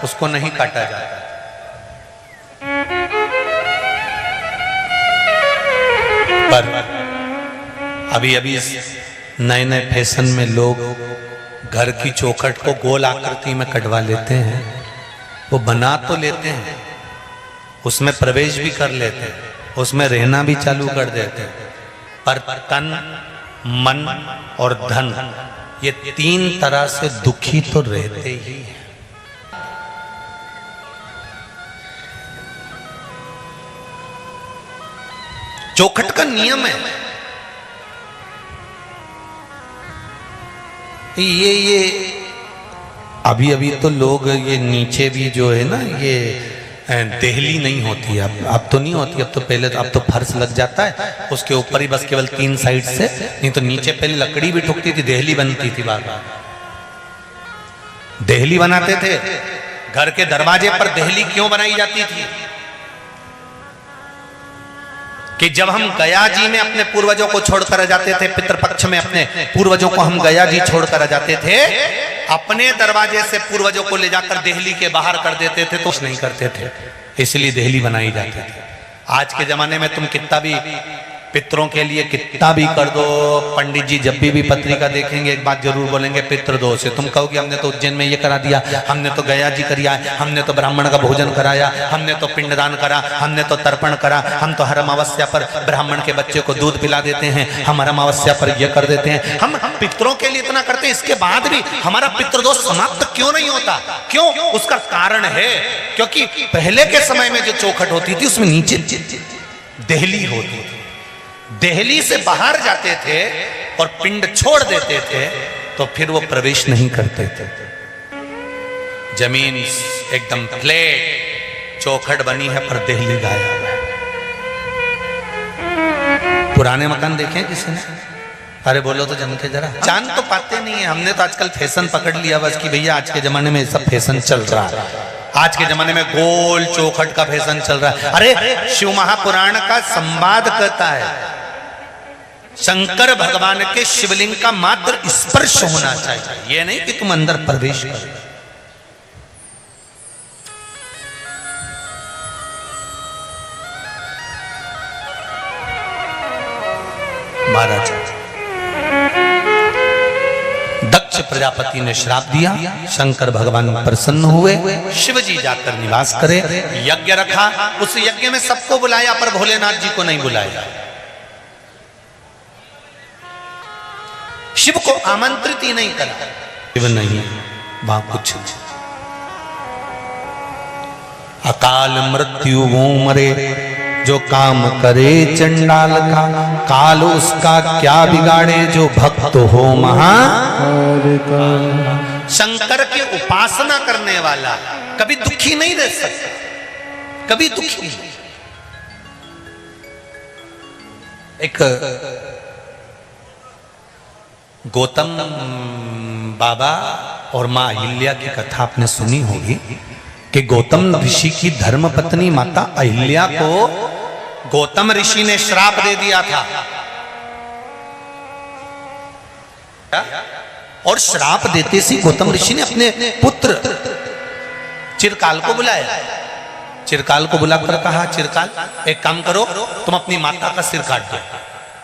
उसको नहीं काटा जाता। पर अभी अभी नए नए फैशन में लोग घर की चौखट को गोल आकृति में कटवा लेते हैं। वो बना तो लेते हैं, उसमें प्रवेश भी कर लेते हैं, उसमें रहना भी चालू कर देते हैं, पर तन, मन और धन ये तीन तरह से दुखी तो रहते ही हैं। चौखट का नियम है। ये अभी अभी तो लोग ये नीचे भी जो है ना, ये देहली नहीं होती है अब तो नहीं होती, अब तो पहले तो अब तो फर्श लग जाता है, उसके ऊपर ही बस केवल 3 साइड से, नहीं तो नीचे पहले लकड़ी भी ठुकती थी, देहली बनती थी। बार बार देहली बनाते थे। घर के दरवाजे पर देहली क्यों बनाई जाती थी? कि जब हम गया जी में अपने पूर्वजों को छोड़कर जाते थे, पितृपक्ष में अपने पूर्वजों को हम गया जी छोड़कर जाते थे, अपने दरवाजे से पूर्वजों को ले जाकर देहली के बाहर कर देते थे, तो कुछ नहीं करते थे, इसलिए देहली बनाई जाती थी। आज के जमाने में तुम कितना भी पितरों के लिए कितना भी कर दो। पंडित जी जब भी पत्रिका देखेंगे एक बात जरूर बोलेंगे, पितृदोष है। तुम कहोगे हमने तो उज्जैन में ये करा दिया, हमने तो गया जी करिया, हमने तो ब्राह्मण का भोजन कराया, हमने तो पिंडदान करा, हमने तो तर्पण करा, हम तो हर अमावस्या पर ब्राह्मण के बच्चे को दूध पिला देते हैं, हम हर अमावस्या पर यह कर देते हैं। हम पितरों के लिए इतना करते हैं, इसके बाद भी हमारा पितृदोष समाप्त क्यों नहीं होता? क्यों? उसका कारण है क्योंकि पहले के समय में जो चौखट होती थी उसमें नीचे देहली होती थी। देहली से बाहर जाते थे और पिंड छोड़ देते थे तो फिर वो प्रवेश नहीं करते थे। जमीन एकदम फ्लैट चौखट बनी है पर देहली गायब है। पुराने मकान देखे किसी ने? अरे बोलो तो जम के जरा, जान तो पाते नहीं है। हमने तो आजकल फैशन पकड़ लिया बस कि भैया आज के जमाने में सब फैशन चल रहा है। आज के जमाने में गोल चौखट का फैशन चल रहा है। अरे शिव महापुराण का संवाद कहता है शंकर भगवान के शिवलिंग का मात्र स्पर्श होना चाहिए, यह नहीं कि तुम अंदर प्रवेश करो। महाराज दक्ष प्रजापति ने श्राप दिया, शंकर भगवान प्रसन्न हुए, शिव जी जाकर निवास करे, यज्ञ रखा। उस यज्ञ में सबको बुलाया पर भोलेनाथ जी को नहीं बुलाया। शिव को आमंत्रित ही नहीं करा। शिव नहीं वहां कुछ अकाल मृत्यु वो मरे जो काम करे चंडाल का, काल उसका क्या बिगाड़े जो भक्त हो महा। शंकर की उपासना करने वाला कभी दुखी नहीं रह सकता, कभी दुखी। एक गौतम बाबा और मां अहिल्या की कथा आपने सुनी होगी कि गौतम ऋषि की धर्म पत्नी माता अहिल्या को गौतम ऋषि ने श्राप दे दिया था और श्राप देते से गौतम ऋषि ने अपने पुत्र चिरकाल को बुलाया। चिरकाल को बुलाकर कहा, चिरकाल एक काम करो, तुम अपनी माता का सिर काट दो।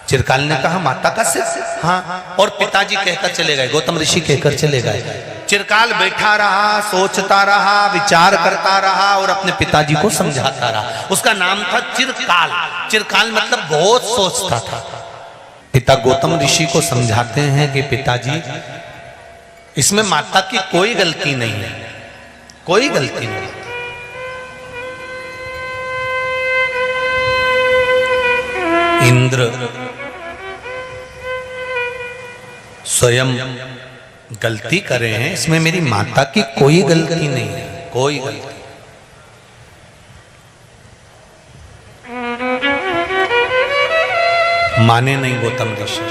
चिरकाल ने कहा माता का सिर? हाँ। और पिताजी कहकर चले गए, गौतम ऋषि कहकर चले गए। चिरकाल बैठा रहा, सोचता रहा, विचार करता रहा और अपने पिताजी को समझाता रहा। उसका नाम था चिरकाल। चिरकाल मतलब बहुत सोचता था। पिता गौतम ऋषि को समझाते हैं कि पिताजी इसमें माता की कोई गलती नहीं है, कोई गलती नहीं। इंद्र स्वयं गलती करे हैं, इसमें मेरी माता की कोई गलती नहीं है, कोई गलती। माने नहीं गौतम ऋषि,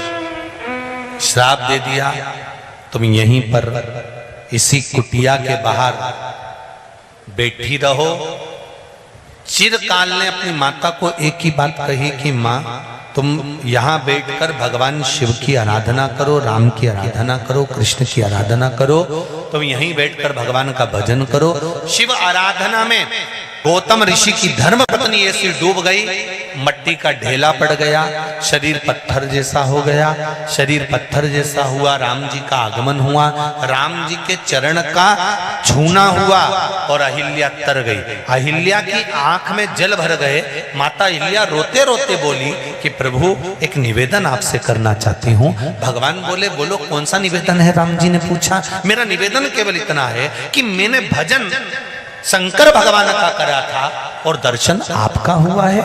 श्राप दे दिया, तुम यहीं पर इसी कुटिया के बाहर बैठी रहो। चिरकाल ने अपनी माता को एक ही बात कही कि माँ तुम यहाँ बैठकर भगवान शिव की आराधना करो, राम की आराधना करो, कृष्ण की आराधना करो, तुम यहीं बैठकर भगवान का भजन करो। शिव आराधना में गौतम ऋषि की धर्म पत्नी ऐसी डूब गई, मट्टी का ढेला पड़ गया, शरीर पत्थर जैसा हो गया। शरीर पत्थर जैसा हुआ, राम जी का आगमन हुआ, राम जी के चरण का छूना हुआ और अहिल्या तर गई। अहिल्या की आंख में जल भर गए। माता अहिल्या रोते रोते बोली कि प्रभु एक निवेदन आपसे करना चाहती हूँ। भगवान बोले बोलो कौन सा निवेदन है? राम जी ने पूछा। मेरा निवेदन केवल इतना है कि मैंने भजन शंकर भगवान का करा था और दर्शन आपका हुआ है।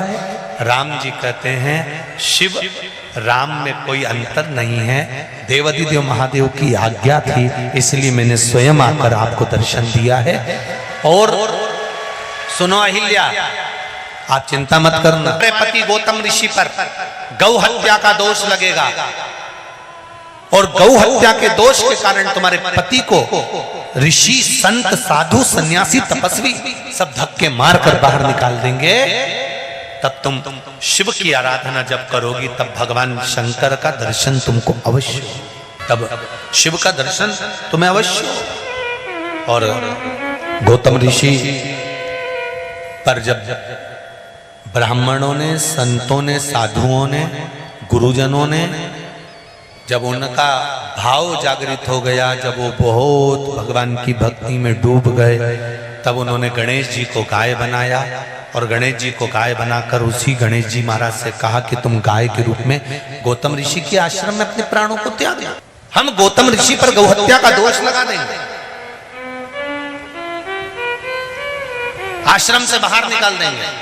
राम जी कहते हैं शिव राम में कोई अंतर नहीं है, देवाधिदेव महादेव की आज्ञा थी, इसलिए मैंने स्वयं आकर आपको दर्शन दिया है। और सुनो अहिल्या, आप चिंता मत करना, मेरे पति गौतम ऋषि पर गौ हत्या का दोष लगेगा और गौ हत्या के दोष के कारण तुम्हारे पति को ऋषि संत साधु सन्यासी तपस्वी सब धक्के मारकर बाहर निकाल देंगे। तब तुम शिव की आराधना जब करोगी तब भगवान शंकर का दर्शन तुमको अवश्य, तब शिव का दर्शन तुम्हें अवश्य। और गौतम ऋषि पर जब ब्राह्मणों ने, संतों ने, साधुओं ने, गुरुजनों ने जब उनका भाव जागृत हो गया, जब वो बहुत भगवान की भक्ति में डूब गए, तब उन्होंने गणेश जी को गाय बनाया और गणेश जी को गाय बनाकर उसी गणेश जी महाराज से कहा कि तुम गाय के रूप में गौतम ऋषि के आश्रम में अपने प्राणों को त्याग दो। हम गौतम ऋषि पर गौहत्या का दोष लगा देंगे, आश्रम से बाहर निकाल देंगे।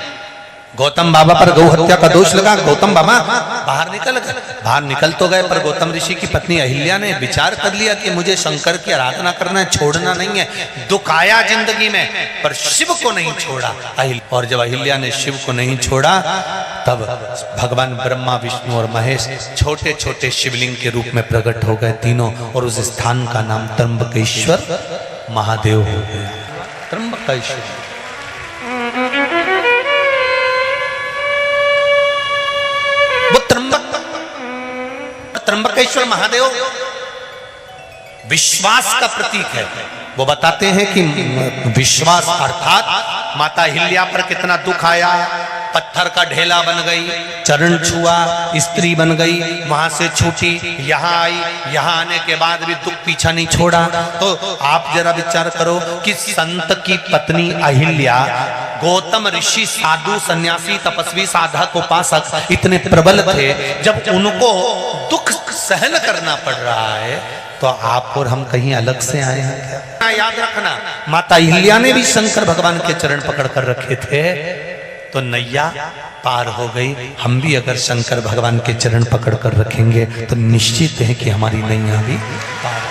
गौतम बाबा पर गौ हत्या का दोष लगा, गौतम बाबा बाहर निकल गए। बाहर निकल तो गए, पर गौतम ऋषि की पत्नी अहिल्या ने विचार कर लिया कि मुझे शंकर की आराधना करना है, छोड़ना नहीं है। दुख आया जिंदगी में, पर शिव को नहीं छोड़ा अहिल्या। और जब अहिल्या ने शिव को नहीं छोड़ा, तब भगवान ब्रह्मा, विष्णु और महेश छोटे छोटे शिवलिंग के रूप में प्रकट हो गए तीनों, और उस स्थान का नाम त्र्यंबकेश्वर महादेव हो गया। त्र्यंबकेश्वर त्र्यंबकेश्वर महादेव विश्वास का प्रतीक है। वो बताते हैं कि विश्वास अर्थात माता अहिल्या पर कितना दुख आया, पत्थर का ढेला बन गई, चरण छुआ, स्त्री बन गई, वहां से छूटी, यहाँ आई, यहाँ आने के बाद भी दुख पीछा नहीं छोड़ा। तो आप जरा विचार करो कि संत की पत्नी अहिल्या गौतम ऋषि, साधु, सन्यासी, तपस्वी, साधक, उपासक इतने प्रबल थे, जब उनको दुख सहन करना पड़ रहा है, तो आप और हम कहीं अलग से आए हैं क्या? याद रखना, माता अहिल्या ने भी शंकर भगवान के चरण पकड़ कर रखे थे, तो नैया पार हो गई। हम भी अगर शंकर भगवान के चरण पकड़ कर रखेंगे तो निश्चित है कि हमारी नैया भी पार।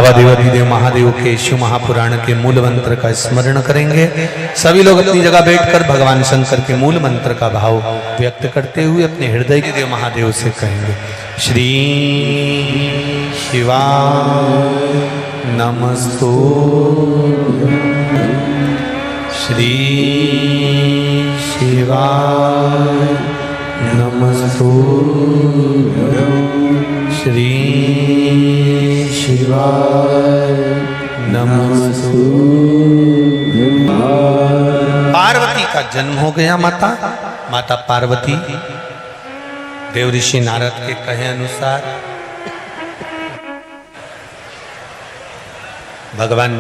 देवाधिदेव महादेव के शिव महापुराण के मूल मंत्र का स्मरण करेंगे। सभी लोग अपनी जगह बैठकर भगवान शंकर के मूल मंत्र का भाव व्यक्त करते हुए अपने हृदय के देव महादेव से कहेंगे। श्री शिवा नमस्तु, श्री शिवाय नमस्तु, श्री शिवाय नमस्तु। पार्वती का जन्म हो गया। माता पार्वती देव ऋषि नारद के कहे अनुसार भगवान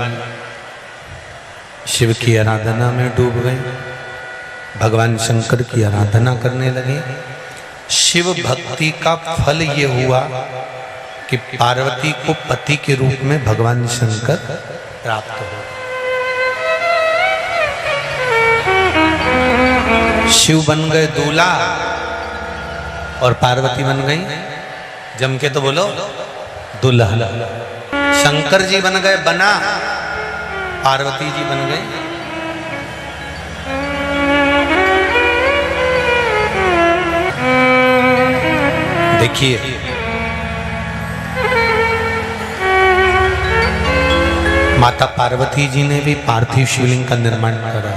शिव की आराधना में डूब गए, भगवान शंकर की आराधना करने लगे। शिव भक्ति का फल ये हुआ कि पार्वती को पति के रूप में भगवान शंकर प्राप्त हो। शिव बन गए दूल्हा और पार्वती बन गई, जम के तो बोलो, दुल्हन। शंकर जी बन गए बना, पार्वती जी बन गए देखिए, माता पार्वती जी ने भी पार्थिव शिवलिंग का निर्माण करा,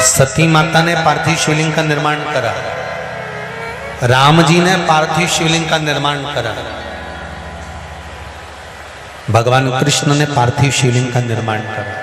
सती माता ने पार्थिव शिवलिंग का निर्माण करा, राम जी ने पार्थिव शिवलिंग का निर्माण करा, भगवान कृष्ण ने पार्थिव शिवलिंग का निर्माण करा।